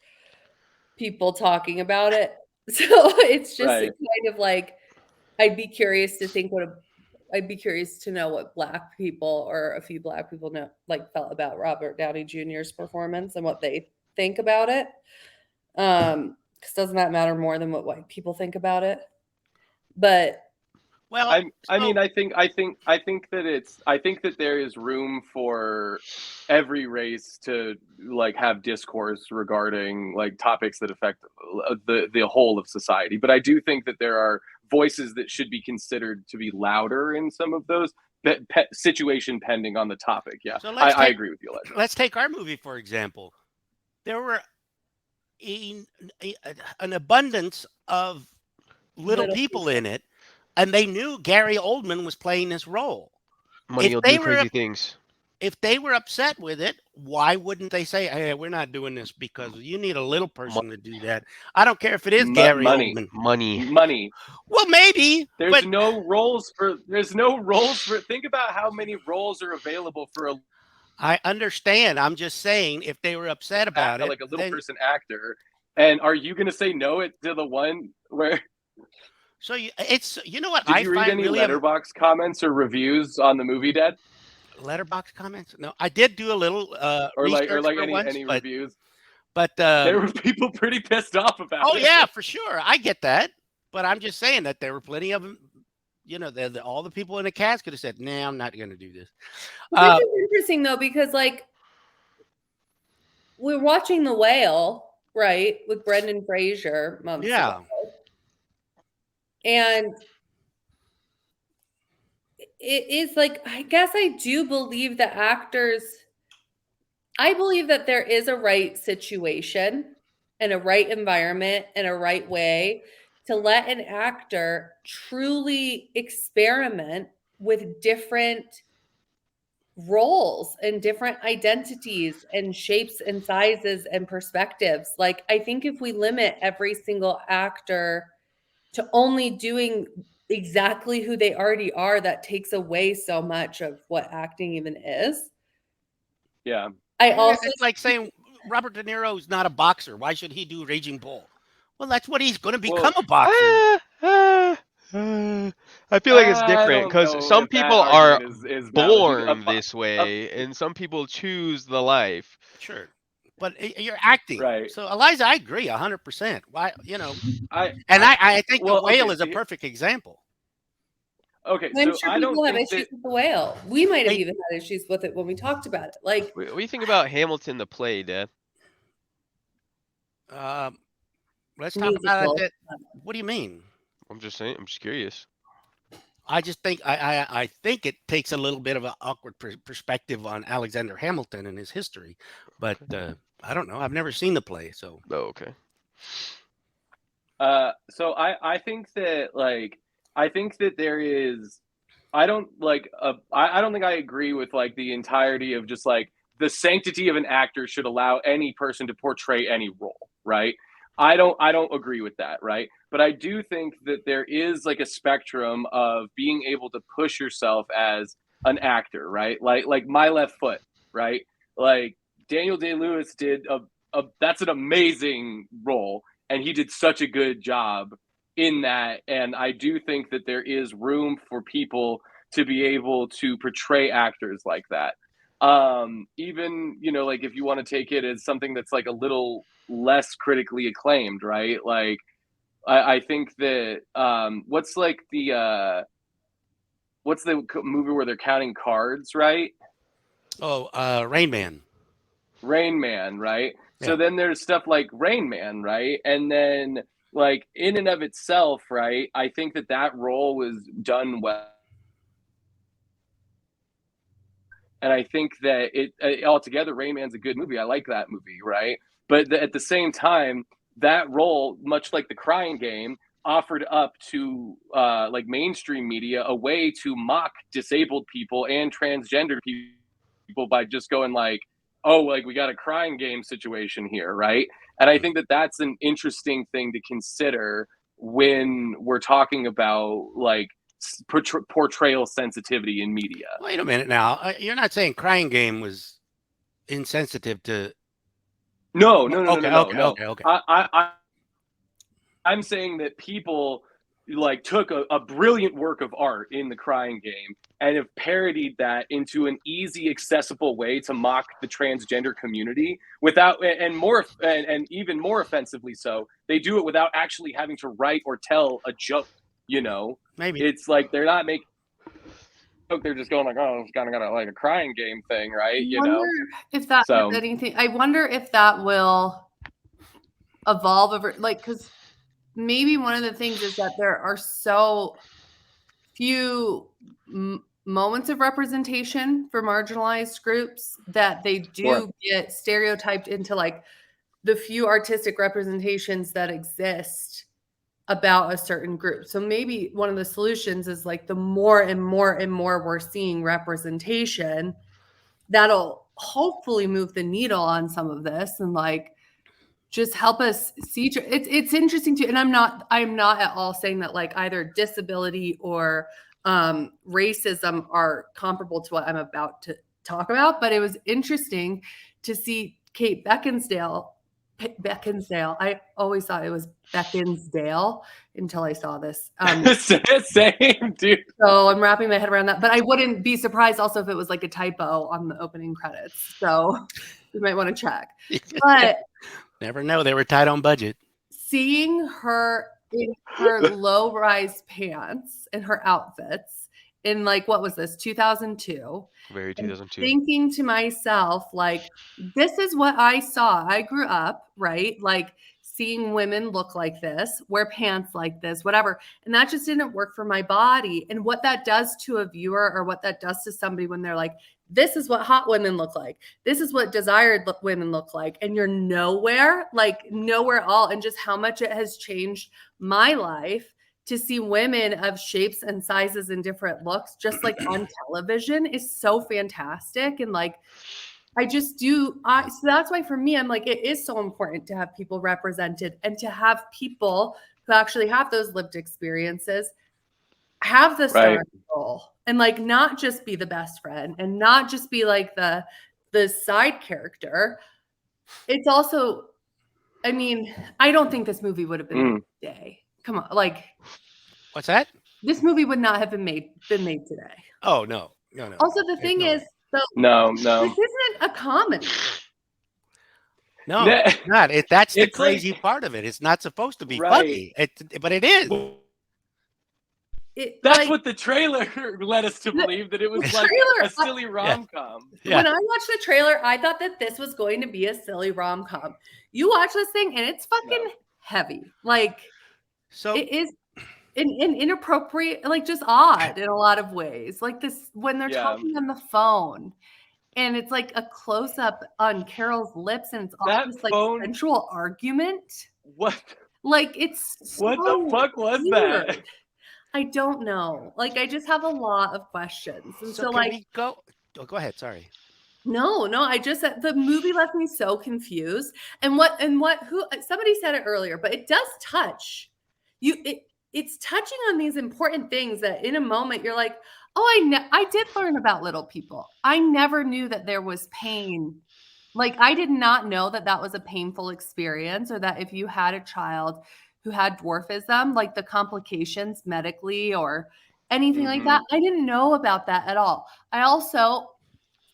People talking about it. So it's just kind of I'd be curious to know what black people or a few black people felt about Robert Downey Jr.'s performance and what they think about it. Because doesn't that matter more than what white people think about it? But I think that there is room for every race to have discourse regarding topics that affect the whole of society. But I do think that there are voices that should be considered to be louder in some of those situation pending on the topic. Yeah, so I agree with you. Let's take our movie for example. There were an abundance of little people in it. And they knew Gary Oldman was playing this role. Money will do crazy things. If they were upset with it, why wouldn't they say, hey, we're not doing this because you need a little person to do that? I don't care if it is Gary Oldman. Money. Well, maybe. There's no roles for think about how many roles are available for a I understand. I'm just saying if they were upset about it. Like a little person actor. And are you gonna say no to the one where So it's you know what Did you read any Letterboxd comments or reviews on the movie, Dad? Letterboxd comments? No, I did do a little or any reviews. But there were people pretty pissed off about it. Oh yeah, for sure. I get that. But I'm just saying that there were plenty of them. You know, all the people in the cast could have said, "Nah, I'm not going to do this." This is interesting though because we're watching The Whale, right, with Brendan Fraser months ago. And it is I guess I do believe that I believe that there is a right situation and a right environment and a right way to let an actor truly experiment with different roles and different identities and shapes and sizes and perspectives. I think if we limit every single actor to only doing exactly who they already are, that takes away so much of what acting even is. Yeah. I also It's like saying Robert De Niro is not a boxer. Why should he do Raging Bull? Well, that's what he's going to become, a boxer. Ah, ah, I feel like it's I different don't because know some if that people are argument is valid. born this way, and some people choose the life. Sure, but you're acting. Right. So Eliza, I agree 100%. Why, I and I think the well, whale okay, is a perfect example. okay. I'm So sure I people don't have think issues that. with the whale. We might have Hey, even had issues with it when we talked about it. Like, What do you think about Hamilton the play, Dad? um, let's talk about musical. it. What do you mean? I'm just saying. I'm just curious. I just think I think it takes a little bit of an awkward perspective on Alexander Hamilton and his history, but I don't know. I've never seen the play, so Oh, okay. So I think that I think that there is. I don't like. I don't think I agree with like the entirety of just like the sanctity of an actor should allow any person to portray any role, right? I don't agree with that, right? But I do think that there is like a spectrum of being able to push yourself as an actor, right? Like My Left Foot, right? Like Daniel Day-Lewis did a that's an amazing role, and he did such a good job in that. And I do think that there is room for people to be able to portray actors like that. Even, like if you want to take it as something that's like a little less critically acclaimed, right? Like I think that what's the movie where they're counting cards, right? Rain Man. Rain Man, right? So Yeah. then there's stuff like Rain Man, right? And then like in and of itself, right? I think that role was done well. And I think that altogether, Rain Man's a good movie. I like that movie, right? But at the same time, that role, much like The Crying Game, offered up to like mainstream media a way to mock disabled people and transgender people by just going like, oh, like we got a crying game situation here, right? And I think that that's an interesting thing to consider when we're talking about like portrayal sensitivity in media. Wait a minute now. You're not saying Crying Game was insensitive to? No. Okay. I'm saying that people like took a brilliant work of art in The Crying Game and have parodied that into an easy, accessible way to mock the transgender community without, and even more offensively so, they do it without actually having to write or tell a joke. Maybe. It's like they're not making. They're just going like, oh, it's kind of got like a crying game thing, right? I wonder if that has anything. I wonder if that will evolve over, like, because maybe one of the things is that there are so few moments of representation for marginalized groups that they do get stereotyped into like the few artistic representations that exist about a certain group. So maybe one of the solutions is like the more and more and more we're seeing representation, that'll hopefully move the needle on some of this and like just help us see. It's interesting too, and I'm not at all saying that like either disability or racism are comparable to what I'm about to talk about, but it was interesting to see Kate Beckinsale. I always thought it was Beckinsdale until I saw this. Same, dude. So I'm wrapping my head around that, but I wouldn't be surprised also if it was like a typo on the opening credits. So you might want to check. But never know. They were tight on budget. Seeing her in her low-rise pants and her outfits in like, what was this, 2002? Very 2002. Thinking to myself, like, this is what I saw. I grew up, right? Like seeing women look like this, wear pants like this, whatever. And that just didn't work for my body. And what that does to a viewer or what that does to somebody when they're like, this is what hot women look like. This is what desired women look like. And you're nowhere at all. And just how much it has changed my life to see women of shapes and sizes and different looks, just like on television, is so fantastic. And like, I just do. So that's why for me, I'm like, it is so important to have people represented and to have people who actually have those lived experiences have the starring role and like not just be the best friend and not just be like the the side character, it's also, I mean, I don't think this movie would have been made today. Come on, like What's that? this movie would not have been made today. Oh no. Also, the There's thing no is, way. so No. this isn't a comedy. No, Nah. it's not. That's the It's like- crazy part of it. It's not supposed to be Right. funny. But it is. That's Like, what the trailer led us to believe, that it was like trailer- a silly rom-com. Yeah. when I watched the trailer, I thought that this was going to be a silly rom-com. You watch this thing and it's fucking heavy. Like, So it is inappropriate, like just odd in a lot of ways. Like this, when they're talking on the phone and it's like a close-up on Carol's lips and it's all That this like phone- sensual argument. What? Like, it's What so the fuck was weird. that? I don't know. Like, I just have a lot of questions. And so can like, we go? Oh, go ahead. Sorry. no, I just, the movie left me so confused. Who, somebody said it earlier, but it does touch you. It's touching on these important things that in a moment you're like, oh, I did learn about little people. I never knew that there was pain. Like, I did not know that that was a painful experience, or that if you had a child who had dwarfism, like the complications medically or anything like that. I didn't know about that at all. I also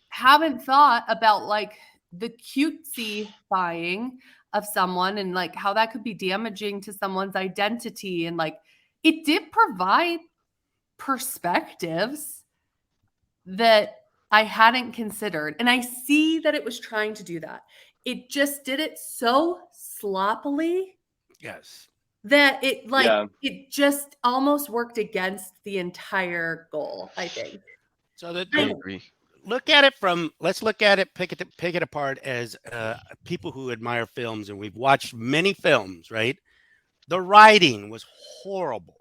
haven't thought about like the cutesy-fying of someone and like how that could be damaging to someone's identity. And like, it did provide perspectives that I hadn't considered. And I see that it was trying to do that. It just did it so sloppily Yes. that it it just almost worked against the entire goal, I think. So I agree. let's look at it, pick it apart as people who admire films, and we've watched many films, right? The writing was horrible.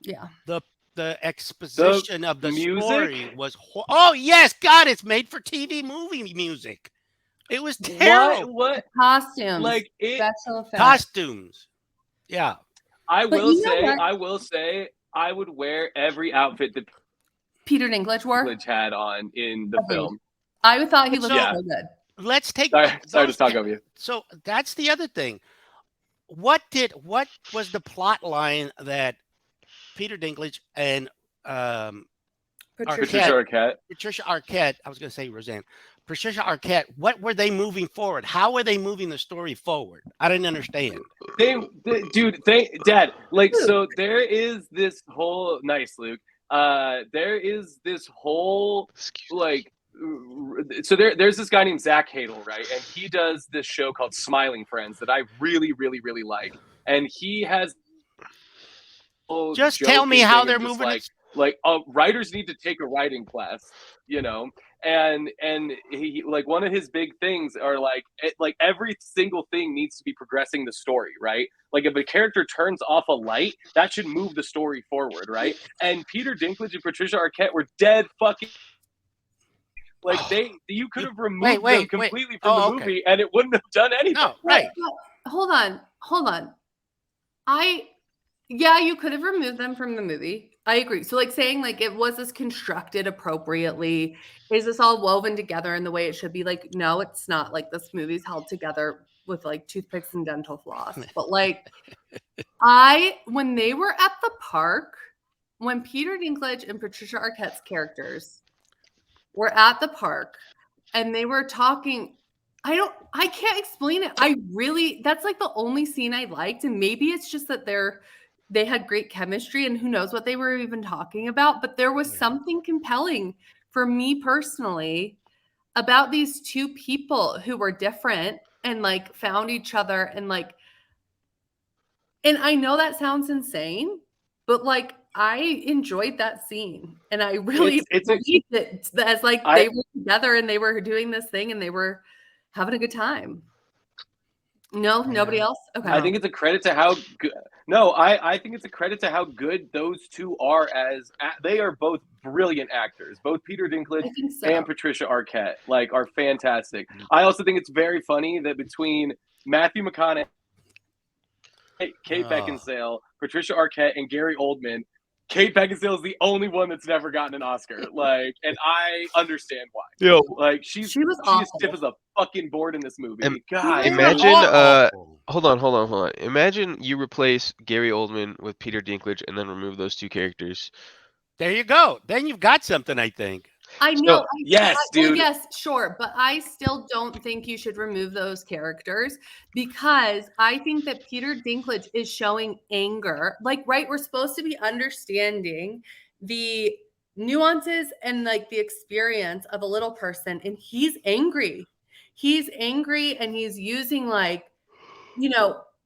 Yeah. The exposition of the music? story was oh yes, God, it's made for TV movie music. It was terrible. What? Costumes, Like it? special effects. Costumes. Yeah. I But will you know what? say, I would wear every outfit that Peter Dinklage wore. Dinklage had on in the Agreed. film. I thought he looked Yeah. so good. Let's take Sorry to those- talk over you. So that's the other thing. What was the plot line that Peter Dinklage and Patricia Arquette. Patricia Arquette, I was going to say Roseanne, Patricia Arquette, what were they moving forward? How were they moving the story forward? I didn't understand. Dad, like, so there is this whole, nice, Luke. There is this whole, like, so there's this guy named Zach Hadel, right? And he does this show called Smiling Friends that I really, really, really like. And he has just tell me how they're moving writers need to take a writing class, you know. And he, like, one of his big things are like every single thing needs to be progressing the story, right? Like if a character turns off a light, that should move the story forward, right? And Peter Dinklage and Patricia Arquette were dead fucking, like, you could have removed them completely from the movie and it wouldn't have done anything. No, right. Hold on. Yeah, you could have removed them from the movie. I agree. So like saying like it was this constructed appropriately? Is this all woven together in the way it should be? Like, no, it's not. Like this movie's held together with like toothpicks and dental floss. But like when they were at the park, when Peter Dinklage and Patricia Arquette's characters were at the park and they were talking, I can't explain it. That's like the only scene I liked. And maybe it's just that they had great chemistry and who knows what they were even talking about. But there was something compelling for me personally about these two people who were different and like found each other and like, and I know that sounds insane, but like I enjoyed that scene and I really believed it as like they were together and they were doing this thing and they were having a good time. No, nobody else. Okay. I think it's a credit to how good. No, I think it's a credit to how good those two are they are both brilliant actors. Both Peter Dinklage and Patricia Arquette are fantastic. I also think it's very funny that between Matthew McConaughey, Kate Beckinsale, Patricia Arquette, and Gary Oldman, Kate Beckinsale is the only one that's never gotten an Oscar. Like, and I understand why. Yo, Like, She was she is awful. stiff as a fucking board in this movie. Im- God, imagine, awful. hold on. Imagine you replace Gary Oldman with Peter Dinklage and then remove those two characters. There you go. Then you've got something, I think. I So- know. Yes, well, dude. yes, sure. But I still don't think you should remove those characters because I think that Peter Dinklage is showing anger. Like, right, we're supposed to be understanding the nuances and like the experience of a little person, and he's angry. He's angry and he's using like,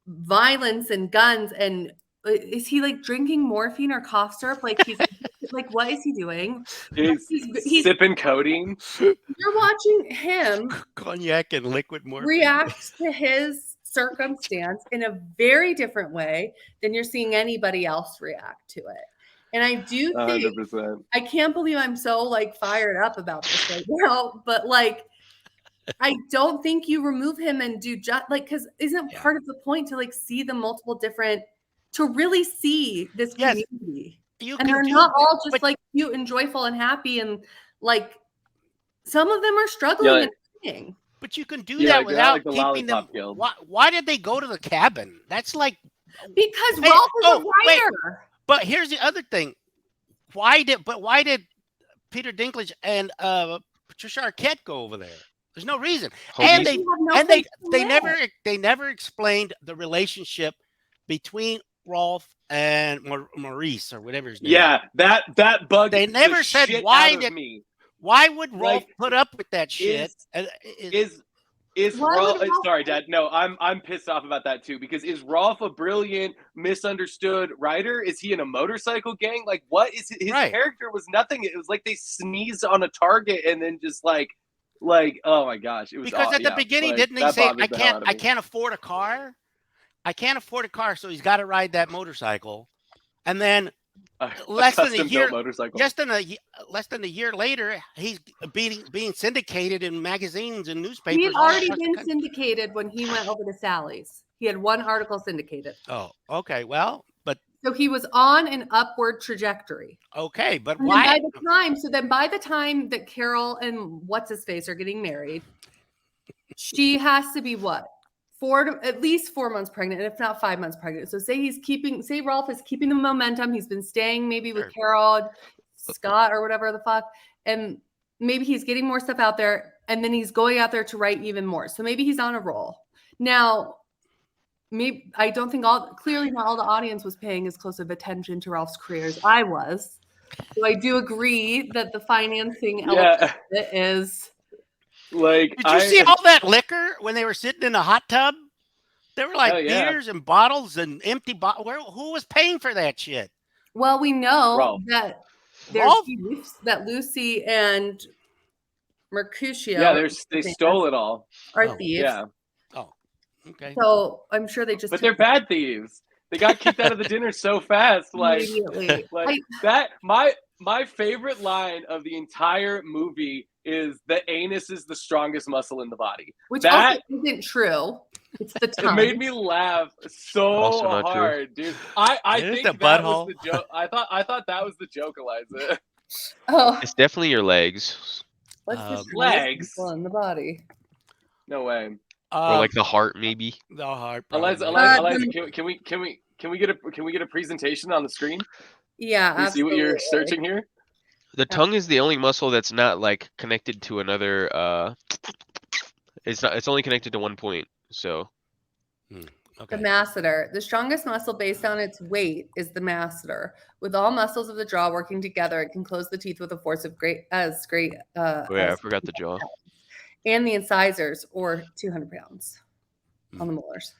violence and guns. And is he like drinking morphine or cough syrup? Like he's like, what is he doing? he's sipping codeine. You're watching him Cognac and liquid morphine. react to his circumstance in a very different way than you're seeing anybody else react to it. And I do think 100%. I can't believe I'm so like fired up about this right now, but like I don't think you remove him and do just like because isn't Yeah. part of the point to like see the multiple different to really see this Yes. community. You And can they're do not all that, just but like cute and joyful and happy and like some of them are struggling Yeah, and crying. But you can do Yeah, that like, without like the keeping them. Lollipop Guild. Why did they go to the cabin? That's like. Because Hey, Rolf is a wait. writer. But here's the other thing. Why did Peter Dinklage and Patricia Arquette go over there? There's no reason. And Homies. they You have no and place to live. they never explained the relationship between Rolf and Maurice or whatever his name. Yeah, that bugged They never the said shit why out of did- me. Why would Rolf Like, put up with that shit? Is Why Rolf? would Rolf- Sorry, Dad. No, I'm pissed off about that too. Because is Rolf a brilliant, misunderstood writer? Is he in a motorcycle gang? Like, what is his Right. character? Was nothing. It was like they sneezed on a target and then just like, oh my gosh, it was Because at the yeah, beginning, like, didn't he that say, bothered the hell out of I me. can't afford a car. I can't afford a car, so he's got to ride that motorcycle. And then less than a custom-built year, motorcycle. less than a year later, he's being syndicated in magazines and newspapers. He had all already across the been country. syndicated when he went over to Sally's. He had one article syndicated. Oh, okay. Well, but So he was on an upward trajectory. okay, but And why? then by the time that Carol and what's his face are getting married, she has to be what? At least 4 months pregnant, and if not 5 months pregnant. So say Rolf is keeping the momentum. He's been staying maybe with Sure. Carol, Scott, or whatever the fuck. And maybe he's getting more stuff out there, and then he's going out there to write even more. So maybe he's on a roll. Now, maybe I don't think clearly not all the audience was paying as close of attention to Rolf's career as I was. So I do agree that the financing element of it is. Like, Did you see all that liquor when they were sitting in a hot tub? There were like Hell yeah. beers and bottles and empty bottles. Who was paying for that shit? Well, we know Rolf. that there's Rolf? thieves, that Lucy and Mercutio Yeah, they stole it all. are Oh, thieves. Yeah, Oh, okay. So I'm sure they just but they're bad thieves. They got kicked out of the dinner so fast. Like, immediately. like that. My favorite line of the entire movie is the anus is the strongest muscle in the body. Which that- also isn't true. It's the It tongue. made me laugh so Also not true. hard, dude. I It is think the that butthole. was the joke. I thought that was the joke, Eliza. Oh, It's definitely your legs what's the Um, strongest legs. muscle in the body? No way. or like the heart, maybe. the heart. Eliza, probably. Eliza, can we get a presentation on the screen? Yeah, Can you see what you're absolutely. searching here? The tongue is the only muscle that's not like connected to another. It's only connected to one point. So The Okay. masseter. The strongest muscle based on its weight is the masseter. With all muscles of the jaw working together, it can close the teeth with a force of great. oh yeah, I as- forgot the jaw. and the incisors, or 200 pounds on the molars.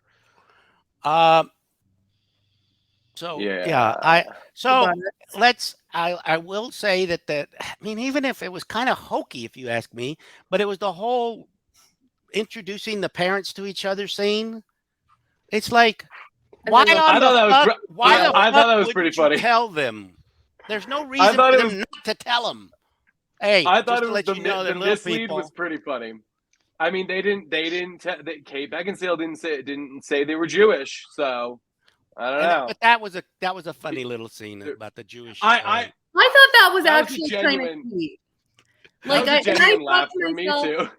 So Yeah. so The let's I will say that I mean, even if it was kind of hokey, if you ask me, but it was the whole introducing the parents to each other scene. It's like, And why then the- on I thought that the was fuck? gr- Why I the thought fuck that was wouldn't pretty you funny. tell them? There's no reason thought for it them not to tell them. Hey, I just thought to it was let the, you know the they're little mislead people. was pretty funny. I mean, they didn't. Kate Beckinsale didn't say they were Jewish. So I don't know. But that was a funny little scene about the Jewish. I I thought that was That was a actually kind of genuine- sweet. That was a and I genuine thought laugh to from me myself- too.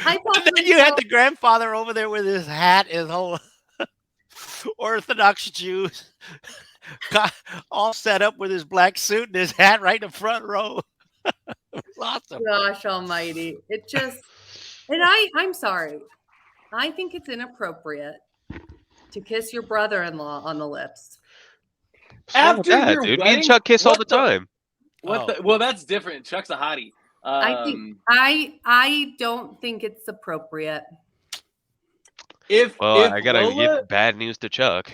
I thought and to then you had myself, the grandfather over there with his hat, his whole Orthodox Jews, got all set up with his black suit and his hat right in the front row. It was awesome. gosh almighty. It just, and I'm sorry. I think it's inappropriate to kiss your brother-in-law on the lips. After Yeah, your dude. Me wedding, and Chuck kiss all what the time. Well, that's different. Chuck's a hottie. I don't think it's appropriate. If I gotta Lola, give bad news to Chuck.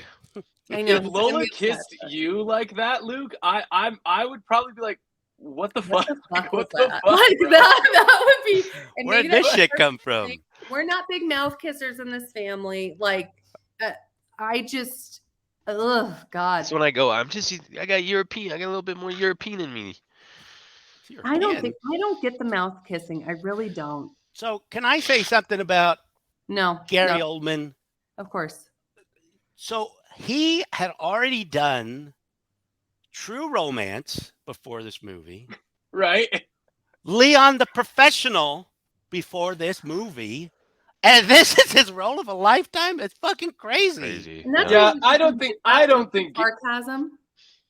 I know if he's gonna Lola be upset, kissed but you like that, Luke, I would probably be like, what the what fuck? the fuck What was the that? fuck, Like bro? that would be. And Where'd maybe this that's shit the come first from? thing. We're not big mouth kissers in this family. Like, I just, oh God. That's when I go. I got European. I got a little bit more European in me. I don't get the mouth kissing. I really don't. So can I say something about No, Gary no, Oldman? of course. So he had already done True Romance before this movie, Right? Leon the Professional before this movie, and this is his role of a lifetime. It's fucking crazy. Crazy. And that's Yeah. Yeah, I don't think. sarcasm.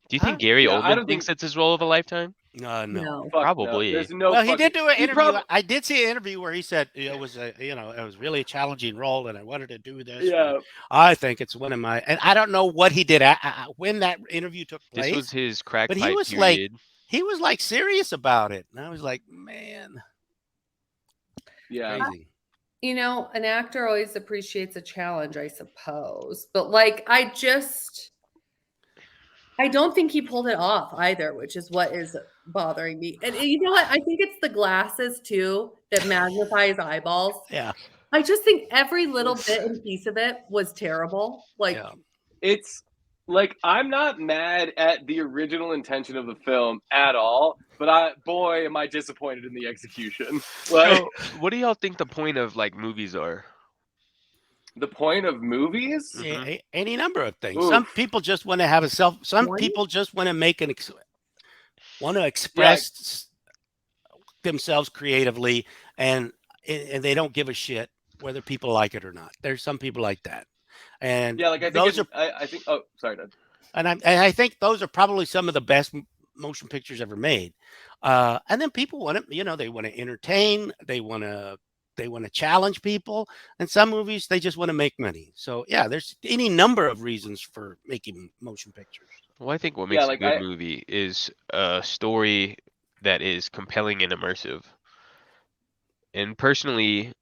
Do you think Gary Yeah, I Oldman don't thinks think- it's his role of a lifetime? No. No. Fuck Probably. No. There's no. Well, he fucking- did do an he interview. prob- I did see an interview where he said it was it was really a challenging role, and I wanted to do this. Yeah. I think it's one of my, and I don't know what he did when that interview took place. This was his crack But he pipe was like- period. He was like serious about it, and I was like, man, Yeah. crazy. You know, an actor always appreciates a challenge, I suppose. But like, I don't think he pulled it off either, which is what is bothering me. And you know what? I think it's the glasses too that magnify his eyeballs. Yeah. I just think every little bit and piece of it was terrible. Like, Yeah. It's like I'm not mad at the original intention of the film at all, but boy, am I disappointed in the execution. Like So, what do y'all think the point of like movies are? the point of movies. Any number of things. Oof. Some people just want to have some One? people just want to want to express themselves creatively, and they don't give a shit whether people like it or not. There's some people like that, and Yeah, like I think those are, I think. Oh, sorry, Dad. and I think those are probably some of the best motion pictures ever made. And then people want to, they want to entertain, they want to challenge people, and some movies they just want to make money. So yeah, there's any number of reasons for making motion pictures. Well, I think what makes like a good movie is a story that is compelling and immersive. And personally,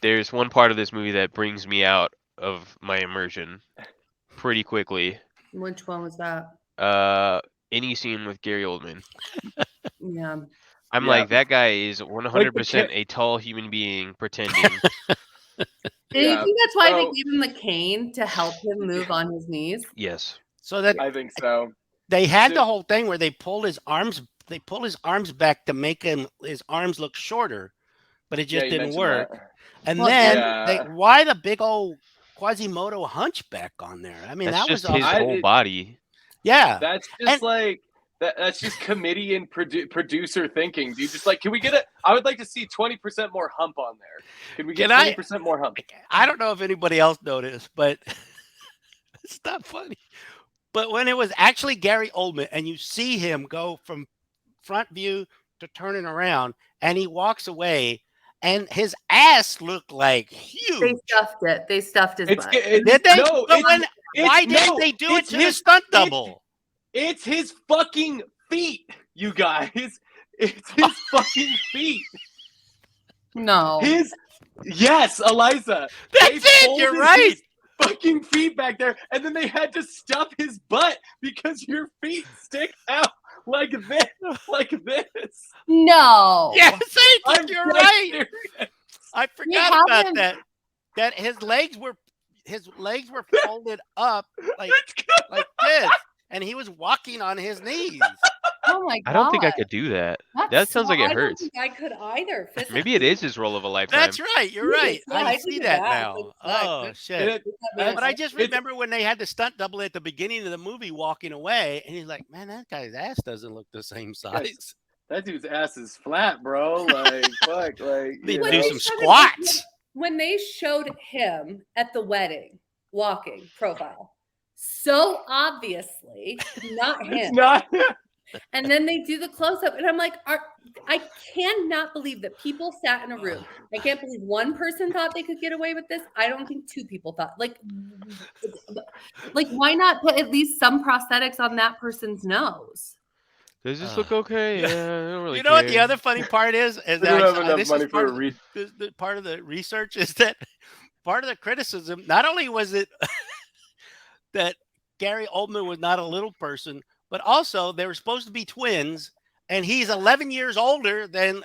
there's one part of this movie that brings me out of my immersion pretty quickly. which one was that? Any scene with Gary Oldman. Yeah. I'm Yeah. like, that guy is 100% kid- a tall human being pretending. And you Yeah. think that's why they So- gave him the cane to help him move on his knees? Yes. So that I think so. they had So- the whole thing where they pull his arms back to make his arms look shorter, but it just you didn't mentioned work. that. And Well, then yeah. why the big old Quasimodo hunchback on there? I mean, That's that was just his awesome. whole body. Yeah. That's just And- like that's just committee and producer thinking, dude. Just like, can we get it? I would like to see 20% more hump on there. Can we get Can I- 20% more hump? I don't know if anybody else noticed, but it's not funny. But when it was actually Gary Oldman and you see him go from front view to turning around and he walks away and his ass looked like They huge. stuffed it. They stuffed his It's, butt. it's Did they? No, But it's- why didn't no, they do it it's to the his- stunt it's- double? It's his fucking feet, you guys. It's his fucking feet. No. Yes, Eliza. That's They it. folded You're right. his fucking feet back there, and then they had to stuff his butt because your feet stick out like this. No. Yes, I think I'm you're dead right. serious. I forgot about haven't- that. That his legs were folded up like It's good. this, and he was walking on his knees. Oh my I don't think I God. could do that. That's That sounds like it I don't hurts. think I could either. Maybe it Physically. is his role of a lifetime. That's right. You're right. Yeah, I I see take it that back. now. It sucks. Oh shit. It, Man, But I just it's remember when they had the stunt double at the beginning of the movie walking away, and he's like, "Man, that guy's ass doesn't look the same size." that dude's ass is flat, bro. Like fuck, like They you do know. some showed him- squats. when they showed him at the wedding walking profile, so obviously not It's him. not. And then they do the close up, and I'm like, I cannot believe that people sat in a room. I can't believe one person thought they could get away with this. I don't think two people thought. Like why not put at least some prosthetics on that person's nose? Does this look okay? Yeah, I don't really You know care. what the other funny part is? They don't have enough This money is for part a of re. the part of the research is that part of the criticism. Not only was it that Gary Oldman was not a little person, but also they were supposed to be twins, and he's 11 years older than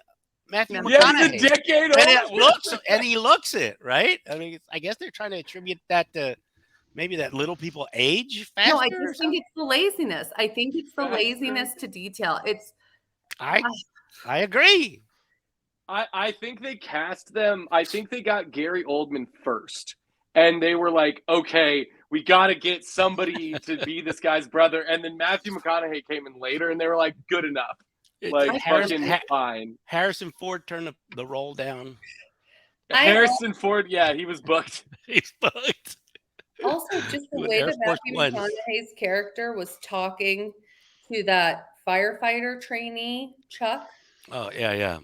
Matthew Yeah. Yeah, McConaughey. he's a decade And it older. looks, and he looks it, right? I mean, I guess they're trying to attribute that to maybe that little people age faster. No, I or just think something. it's the laziness. I think it's the That's laziness to detail. It's I agree. I think they cast them. I think they got Gary Oldman first, and they were like, "Okay, we got to get somebody to be this guy's brother." And then Matthew McConaughey came in later, and they were like, "Good enough, like fucking fine." Harrison Ford turned the roll down. Harrison Ford, yeah, he was booked. He's booked. also just the With way Air that Force Matthew Ones. McConaughey's character was talking to that firefighter trainee, Chuck, Oh yeah, yeah.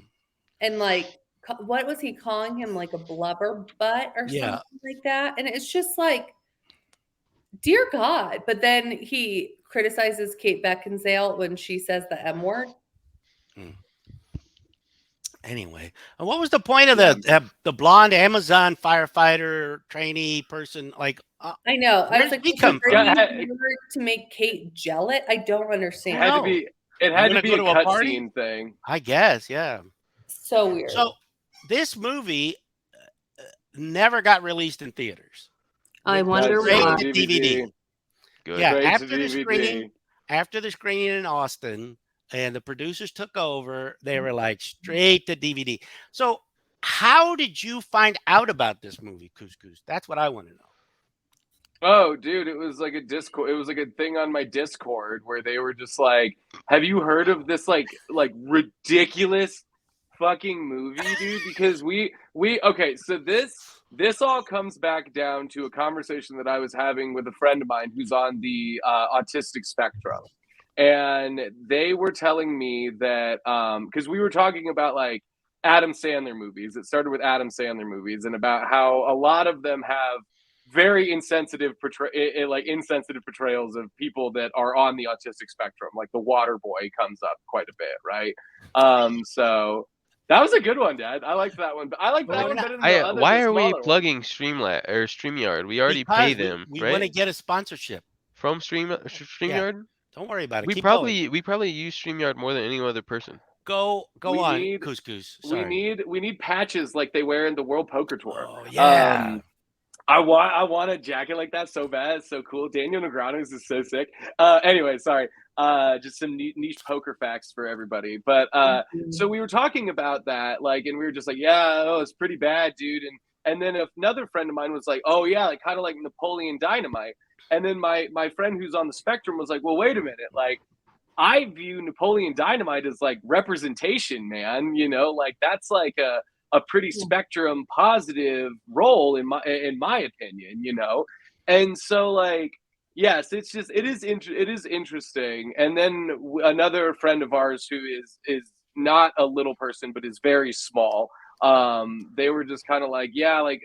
and like, what was he calling him? Like a blubber butt or Yeah. something like that. And it's just like, dear God. But then he criticizes Kate Beckinsale when she says the M word. Anyway, and what was the point of the blonde Amazon firefighter trainee person? Like, I know. I where was did like, he was come it from? bringing word to make Kate jealous? I don't It understand. had to No. be. It had You to wanna be go a to a party? cutscene thing. I guess, yeah. So weird. So this movie never got released in theaters. I wonder Straight why. to DVD. Good. Yeah, Straight after to the DVD. screening in Austin, and the producers took over, they were like straight to DVD. So how did you find out about this movie, Couscous? That's what I want to know. Oh, dude, it was like a Discord. It was like a thing on my Discord where they were just like, "Have you heard of this like ridiculous fucking movie, dude?" Because we okay, so this all comes back down to a conversation that I was having with a friend of mine who's on the autistic spectrum, and they were telling me that because we were talking about like Adam Sandler movies. It started with Adam Sandler movies and about how a lot of them have very insensitive insensitive portrayals of people that are on the autistic spectrum. Like the Water Boy comes up quite a bit, right? So that was a good one, Dad. I liked that one, but I like that one better than the other. Why the are we smaller one. plugging Streamlat or StreamYard? We already pay Because them, we right? want to get a sponsorship. From StreamYard? Don't worry about it. We Keep probably going. use StreamYard more than any other person. Go We on, need- Couscous. Sorry. We need patches like they wear in the World Poker Tour. Oh yeah. I want a jacket like that so bad. It's so cool. Daniel Negreanu's is so sick. Anyway, sorry. Just some niche poker facts for everybody. But so we were talking about that, like, and we were just like, yeah, oh, it's pretty bad, dude. And then another friend of mine was like, oh yeah, like kind of like Napoleon Dynamite. And then my friend who's on the spectrum was like, well, wait a minute, like I view Napoleon Dynamite as like representation, man. You know, like that's like a pretty spectrum positive role in my opinion, you know. And so like yes, it's just it is interesting. And then another friend of ours who is not a little person but is very small, they were just kind of like, yeah, like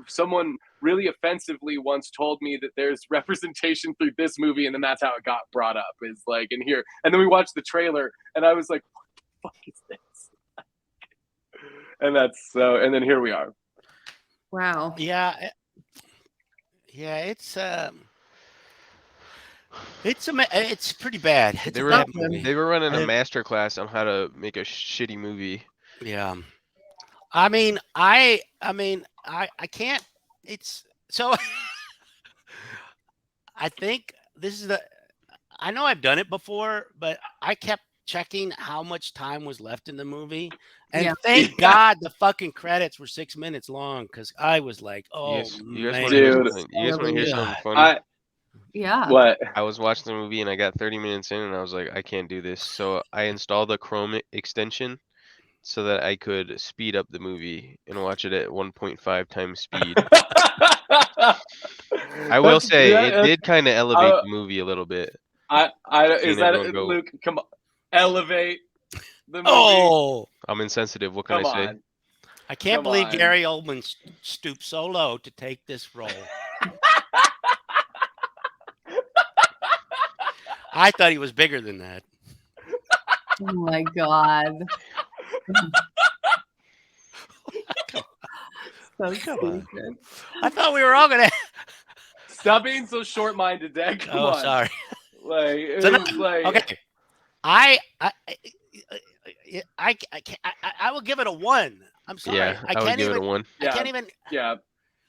someone really offensively once told me that there's representation through this movie, and then that's how it got brought up, is like in here. And then we watched the trailer and I was like, what the fuck is this? And that's so, and then here we are. Wow. Yeah. Yeah, it's pretty bad. It's They a were bad movie. they were running a master class on how to make a shitty movie. Yeah. I mean, I can't. It's so. I think this is I know I've done it before, but I kept checking how much time was left in the movie. And Yeah. thank God the fucking credits were 6 minutes long because I was like, oh You guys man. want to hear Dude. something? You guys want to hear something God. funny? Yeah. What? I was watching the movie and I got 30 minutes in and I was like, I can't do this. So I installed a Chrome extension so that I could speed up the movie and watch it at 1.5 times speed. I will say it did kind of elevate the movie a little bit. Is Seeing that everyone go. Luke? Come on, elevate the movie. Oh, I'm insensitive. What can Come I say? on. I can't Come believe on. Gary Oldman stooped so low to take this role. I thought he was bigger than that. Oh my God. So Come on. stupid. I thought we were all gonna. Stop being so short-minded, Dad. Come Oh, on. sorry. Like it So was like okay, I can't. I will give it a 1. I'm sorry. Yeah, I would give it a 1. I can't even. yeah.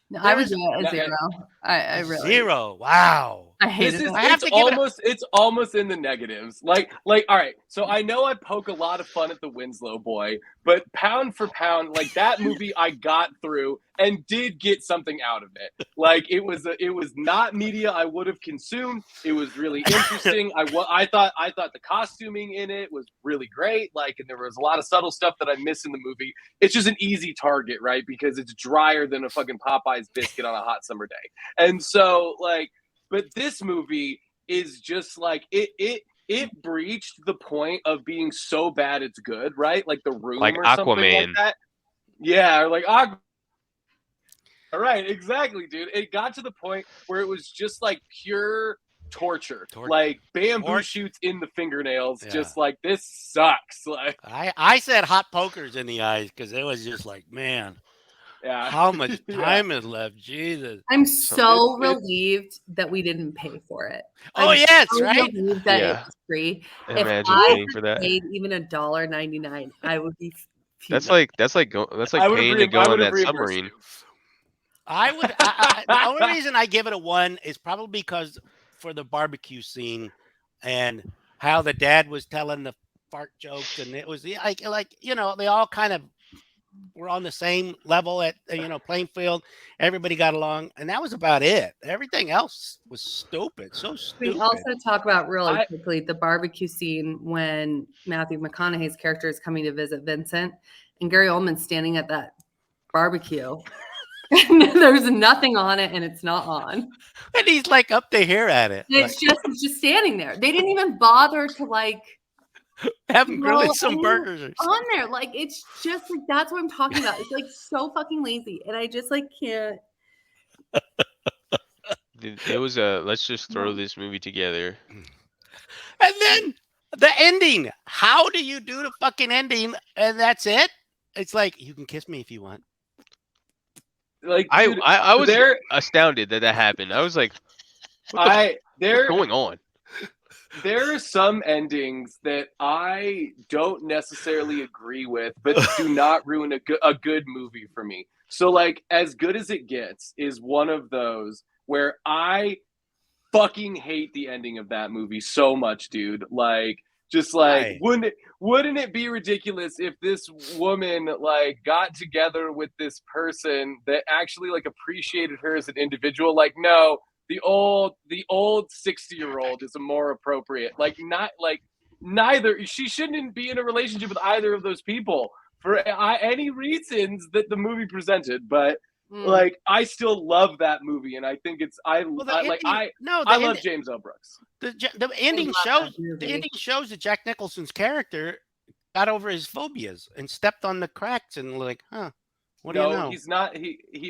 No, I would There's- give it a no, 0. I really 0. Wow. I hated This is it. I have to give it it's almost in the negatives. Like all right, so I know I poke a lot of fun at the Winslow boy, but pound for pound, like that movie I got through and did get something out of it. Like it was not media I would have consumed. It was really interesting. I thought the costuming in it was really great. Like, and there was a lot of subtle stuff that I miss in the movie. It's just an easy target, right? Because it's drier than a fucking Popeye's biscuit on a hot summer day. And so like, but this movie is just like it breached the point of being so bad it's good, right? Like The Room Like or something Aquaman. like that. Yeah, or like Aquaman. All right, exactly, dude. It got to the point where it was just like pure torture. Like bamboo shoots in the fingernails, just like this sucks. Like I said hot pokers in the eyes because it was just like, man, yeah. how much time is left? Jesus. I'm so relieved that we didn't pay for it. Oh I'm yes, so right? relieved that Yeah. it was free. Imagine if I paying for that. paid even $1.99, I would be That's fuming. like paying to go on that submarine. I would. The only reason I give it a 1 is probably because for the barbecue scene and how the dad was telling the fart jokes, and it was like you know they all kind of were on the same level at playing field. Everybody got along, and that was about it. Everything else was stupid. So stupid. We also talk about really quickly the barbecue scene when Matthew McConaughey's character is coming to visit Vincent, and Gary Oldman's standing at that barbecue. And there's nothing on it, and it's not on. And he's like up to here at it. It's just standing there. They didn't even bother to like have him grilling some burgers or something on there. Like it's just like that's what I'm talking about. It's like so fucking lazy, and I just like can't. It was a let's just throw this movie together. And then the ending. How do you do the fucking ending? And that's it. It's like you can kiss me if you want. Like dude, I was astounded that happened. I was like, what's going on? There are some endings that I don't necessarily agree with, but do not ruin a good movie for me. So like As Good as It Gets is one of those where I fucking hate the ending of that movie so much, dude. Like just like wouldn't it be ridiculous if this woman like got together with this person that actually like appreciated her as an individual? Like no, the old 60-year-old is a more appropriate. Like not like neither she shouldn't be in a relationship with either of those people for any reasons that the movie presented, but like I still love that movie, and I think it's I love James L. Brooks. The ending shows that Jack Nicholson's character got over his phobias and stepped on the cracks and like, what do you know? He's not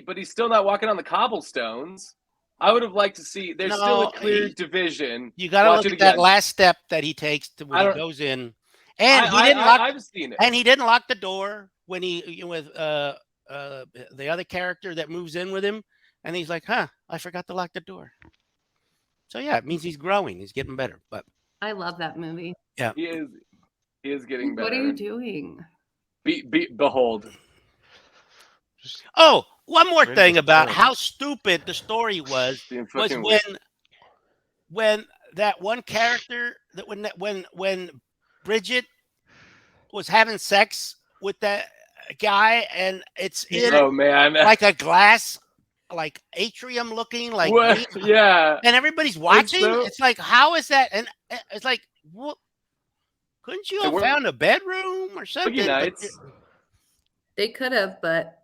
but he's still not walking on the cobblestones. I would have liked to see there's still a clear division. You got to look at that last step that he takes when he goes in, and I've seen it. And he didn't lock the door when he with the other character that moves in with him, and he's like, I forgot to lock the door. So yeah, it means he's growing. He's getting better. But I love that movie. Yeah, he is getting better. What are you doing? Behold. Oh, one more thing about how stupid the story was when that one character that when Bridget was having sex with that guy, and it's in Oh man. like a glass, like atrium looking, like What? green, Yeah. and everybody's watching. so- It's like, how is that? And it's like, what? Couldn't you It have worked. found a bedroom or something? Boogie But Nights. They could have, but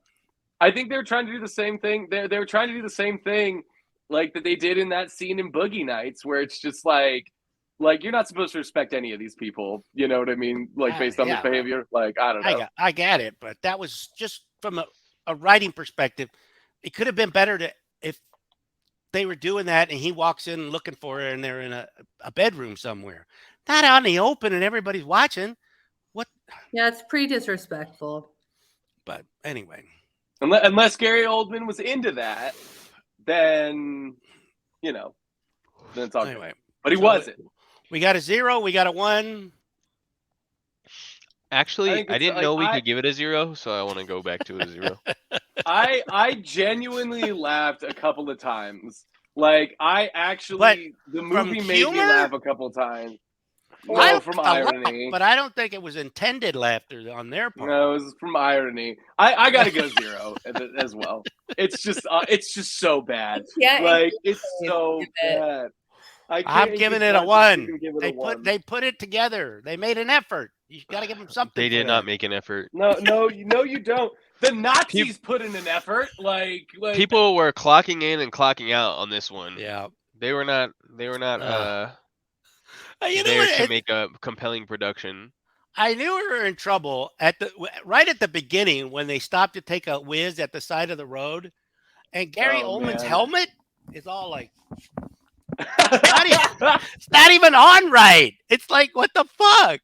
I think they were trying to do the same thing. They were trying to do the same thing, like that they did in that scene in Boogie Nights, where it's just like you're not supposed to respect any of these people. You know what I mean? Like based on yeah. this behavior. Like I don't know. I got it, but that was just from a writing perspective. It could have been better to if they were doing that and he walks in looking for her and they're in a bedroom somewhere, not out in the open and everybody's watching. What? yeah, it's pretty disrespectful. But anyway, Unless Gary Oldman was into that, then then it's all good. anyway, But he so wasn't. we got a 0, we got a 1. Actually, think I it's didn't like- know we I- could give it a 0, so I want to go back to a 0. I genuinely laughed a couple of times. Like I actually, But the from movie made me humor? laugh a couple of times. I No, from laughed a lot, irony. but I don't think it was intended laughter on their part. No, it was from irony. I gotta go 0 as well. It's just so bad. Yeah, Like it's so give it. bad. I I'm can't giving even it a touch 1. even give it They a 1. put it together. They made an effort. You got to give them something. They for did not that. make an effort. No, you don't. The Nazis put in an effort. Like People were clocking in and clocking out on this one. Yeah. They were not You know there what? to make a compelling production. I knew we were in trouble right at the beginning when they stopped to take a whiz at the side of the road, and Gary Oh, Oldman's man. helmet is all like it's not even on right. It's like, what the fuck?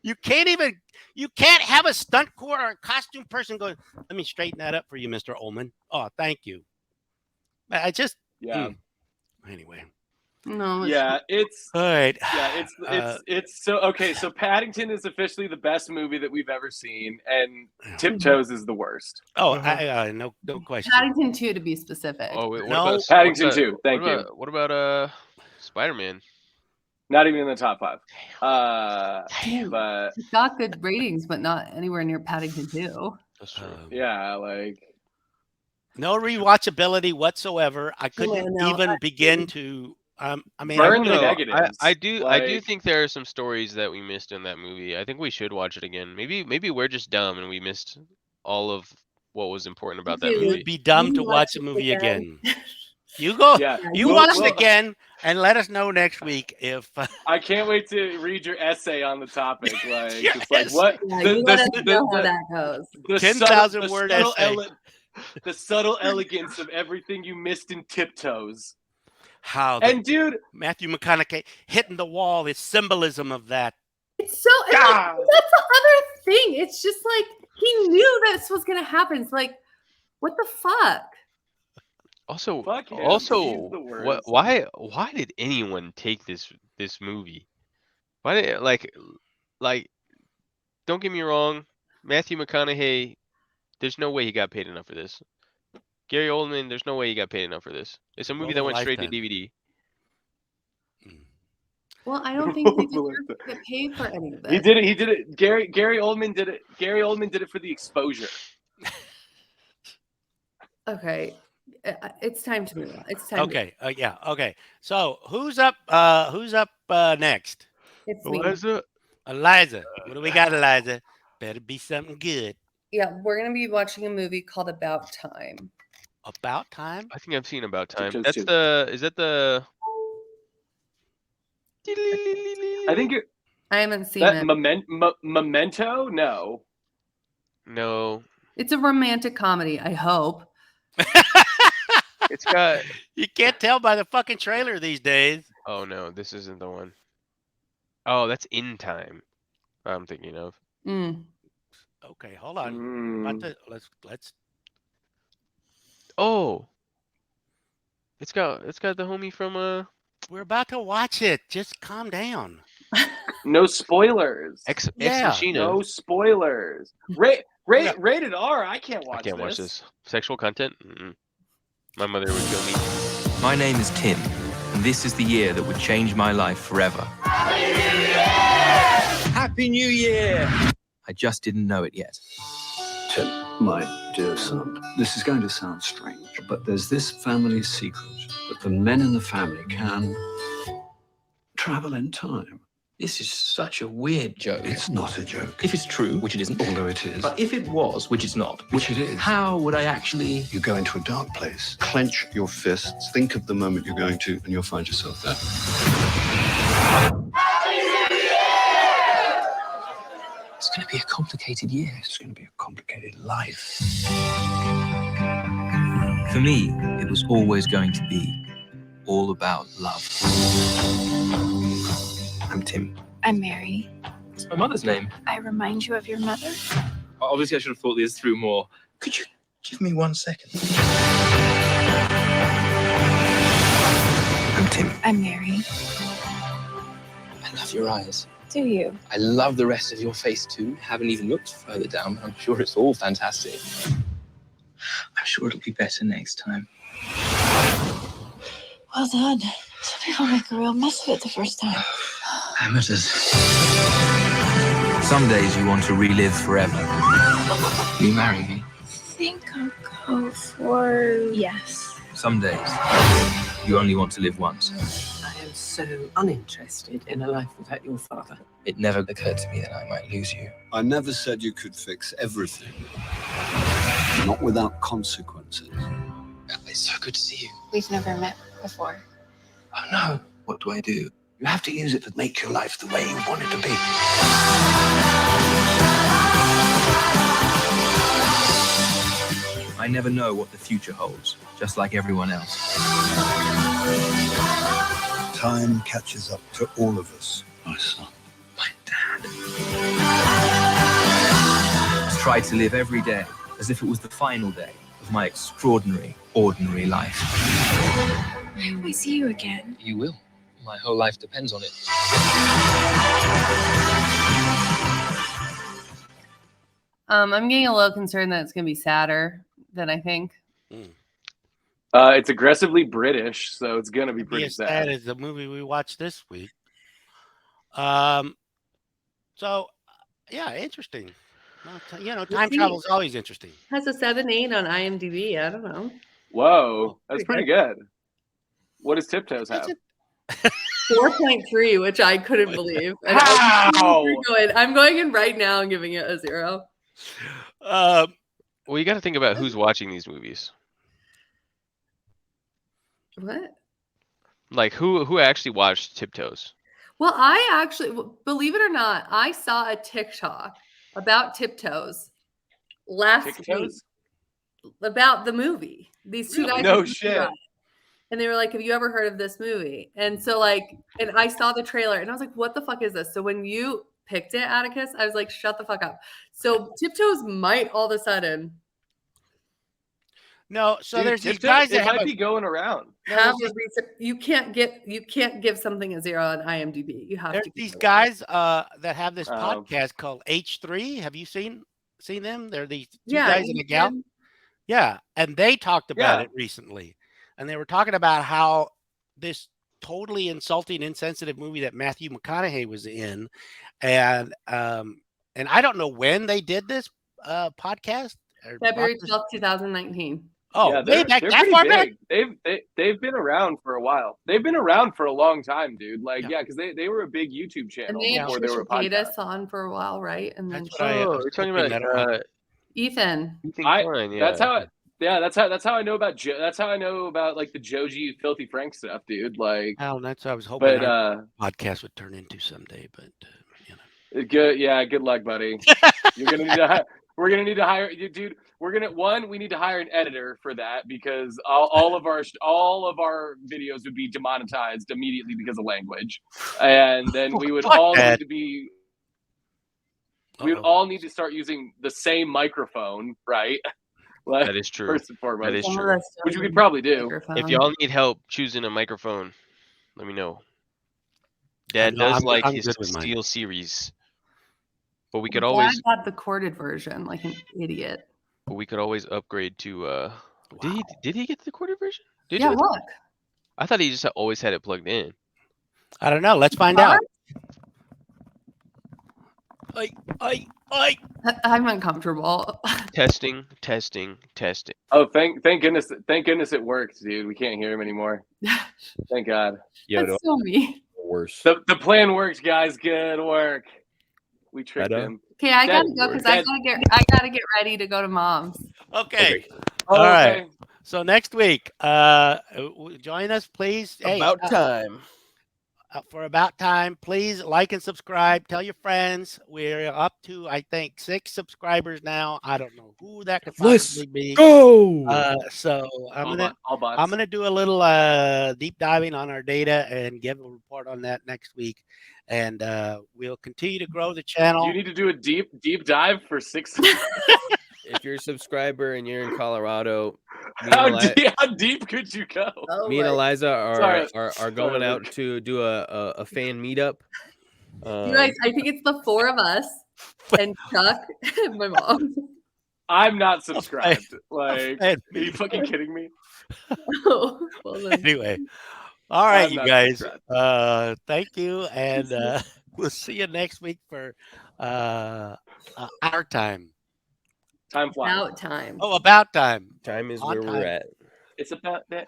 You can't have a stunt core or a costume person going, let me straighten that up for you, Mr. Ullman. Oh, thank you. I just yeah. Anyway. No. Yeah, it's All right. yeah, it's so okay. So Paddington is officially the best movie that we've ever seen, and Tiptoes is the worst. Oh, no question. Paddington 2 to be specific. Oh, wait, what No. about Paddington what about- 2. Thank you. What about Spider-Man? Not even in the top 5. Damn. But It's got good ratings, but not anywhere near Paddington 2. That's true. yeah, like No rewatchability whatsoever. I couldn't no, even begin to. I mean, Burn I the don't know. negatives. I do Like- think there are some stories that we missed in that movie. I think we should watch it again. Maybe we're just dumb and we missed all of what was important about that Dude. you movie. would be dumb to You watch watch the it movie again. again. You go. yeah. You Well, watch well, it again and let us know next week if. I can't wait to read your essay on the topic. Like, Your just like essay. what Yeah, the- you let us the- know how the- that goes. the 10,000 subtle- word the subtle essay. the subtle elegance of everything you missed in Tiptoes. How the And dude, Matthew McConaughey hitting the wall, the symbolism of that. It's so and, like, God. that's the other thing. It's just like he knew this was gonna happen. It's like, what the fuck? Also, Fuck him. also, He's the worst. why did anyone take this movie? Why did like? Don't get me wrong, Matthew McConaughey. There's no way he got paid enough for this. Gary Oldman, there's no way he got paid enough for this. It's a movie that Roll of went straight to lifetime. DVD. Well, I don't think they Well, deserve to get paid for any of this. He did it. Gary Oldman did it. Gary Oldman did it for the exposure. Okay, it's time to move on. It's time. Okay. Yeah. Okay. So who's up? Next? It's me. Eliza. What do we got, Eliza? Better be something good. Yeah, we're gonna be watching a movie called About Time. About time. I think I've seen About Time. Tiptoes That's too. is that the? I think you're I haven't seen that it. Memento. No, No, It's a romantic comedy. I hope. it's got. You can't tell by the fucking trailer these days. Oh no, this isn't the one. Oh, that's In Time. I'm thinking of. Mm. Okay, hold on. Mm. Let's. Oh, it's got the homie from We're about to watch it. Just calm down. No spoilers. Ex Yeah. Machina. No spoilers. Rated R. I can't watch. I can't watch this. Sexual content? Mm-mm. My mother would kill me. My name is Tim, And this is the year that would change my life forever. Happy New Year! I just didn't know it yet. Tim, my dear son, this is going to sound strange, but there's this family secret that the men in the family can travel in time. This is such a weird joke. It's not a joke. If it's true, which it isn't. Although it is. But if it was, which it's not. Which it is. How would I actually... You go into a dark place, clench your fists, think of the moment you're going to, and you'll find yourself there. It's going to be a complicated year. It's going to be a complicated life. For me, it was always going to be all about love. I'm Tim. I'm Mary. It's my mother's name. I remind you of your mother. Obviously, I should have thought this through more. Could you give me 1 second? I'm Tim. I'm Mary. I love your eyes. Do you? I love the rest of your face too. Haven't even looked further down, but I'm sure it's all fantastic. I'm sure it'll be better next time. Well done. Somebody will make a real mess of it the first time. Amateurs. Some days you want to relive forever. Will you marry me? I think I'll go for yes. Some days you only want to live once. I am so uninterested in a life without your father. It never occurred to me that I might lose you. I never said you could fix everything. Not without consequences. It's so good to see you. We've never met before. Oh no. What do I do? You have to use it to make your life the way you want it to be. I never know what the future holds, just like everyone else. Time catches up to all of us, my son. My dad. Try to live every day as if it was the final day of my extraordinary, ordinary life. I hope we see you again. You will. My whole life depends on it. I'm getting a little concerned that it's going to be sadder than I think. It's aggressively British, so it's gonna be Be pretty as sad sad. as the movie we watched this week. So yeah, interesting. Well, time travel is always interesting. Has a 7.8 on IMDb. I don't know. Whoa, that's pretty good. What does Tiptoes have? 4.3, which I couldn't believe. And How? I'm going in right now and giving it a 0. Well, you got to think about who's watching these movies. What? Like who actually watched Tiptoes? Well, I actually, believe it or not, I saw a TikTok about Tiptoes last week Tiptoes? about the movie. These two guys. No shit. And they were like, have you ever heard of this movie? And so and I saw the trailer and I was like, what the fuck is this? So when you picked it, Atticus, I was like, shut the fuck up. So Tiptoes might all of a sudden. No, so Dude, there's these Tiptoes, guys it that might have be going around. You can't give something a 0 on IMDb. You have there's to. these guys that have this Oh. podcast called H3. Have you seen them? They're these two Yeah, guys and a gal. Yeah, and they talked about Yeah. it recently, and they were talking about how this totally insulting, insensitive movie that Matthew McConaughey was in, and I don't know when they did this podcast. Or February podcast. 12th, 2019. Oh, yeah, way back they're that pretty far back. big. They've been around for a while. They've been around for a long time, dude. Like, Yeah. yeah, because they were a big YouTube channel And they had before they were a Trisha podcast. Paytas on for a while, right? And then That's what I Oh, was you're talking hoping that about Ethan. Ethan Klein, yeah. That's how I know about that's how I know about like the Joji Filthy Frank stuff, dude. Like, Well, that's what I was hoping but our podcast would turn into someday, but good luck, buddy. You're gonna need to. We're gonna need to hire you, dude. We need to hire an editor for that because all of our videos would be demonetized immediately because of language, and then we would Fuck all that. need to be. We would all need to start using the same microphone, right? Like, That is true. First and foremost, That is Some of true. us don't which we use could probably do. microphone. If y'all need help choosing a microphone, let me know. Dad No, does I'm his good with mine. Steel series, but we could Dad always got the corded version, like an idiot. upgrade to. Wow. Did he get the recorded version? Did Yeah, you? look. I thought he just always had it plugged in. I don't know. Let's find out. I'm uncomfortable. Testing. Oh, thank goodness it worked, dude. We can't hear him anymore. Thank God. Yo, That's so mean. worse. The plan worked, guys. Good work. We tricked him. Okay, I gotta Dead go because word. I gotta get ready to go to mom's. Okay. Oh, All right. okay. So next week, join us, please. About time. For About Time, please like and subscribe. Tell your friends. We're up to, I think, 6 subscribers now. I don't know who that could possibly be. Go. So I'm All bots. gonna do a little deep diving on our data and give a report on that next week. And we'll continue to grow the channel. You need to do a deep dive for 6. If you're a subscriber and you're in Colorado, How deep could you go? Oh, me and Eliza are going Sorry. out to do a fan meetup. You guys, I think it's the 4 of us and Chuck and my mom. I'm not subscribed. Like, fan are you fucking kidding me? Oh, well then. Anyway, all right, I'm you not guys. subscribed. Thank you, and we'll see you next week for our time. Time flies. About time. Oh, About Time. Time is On where time. we're at. It's about that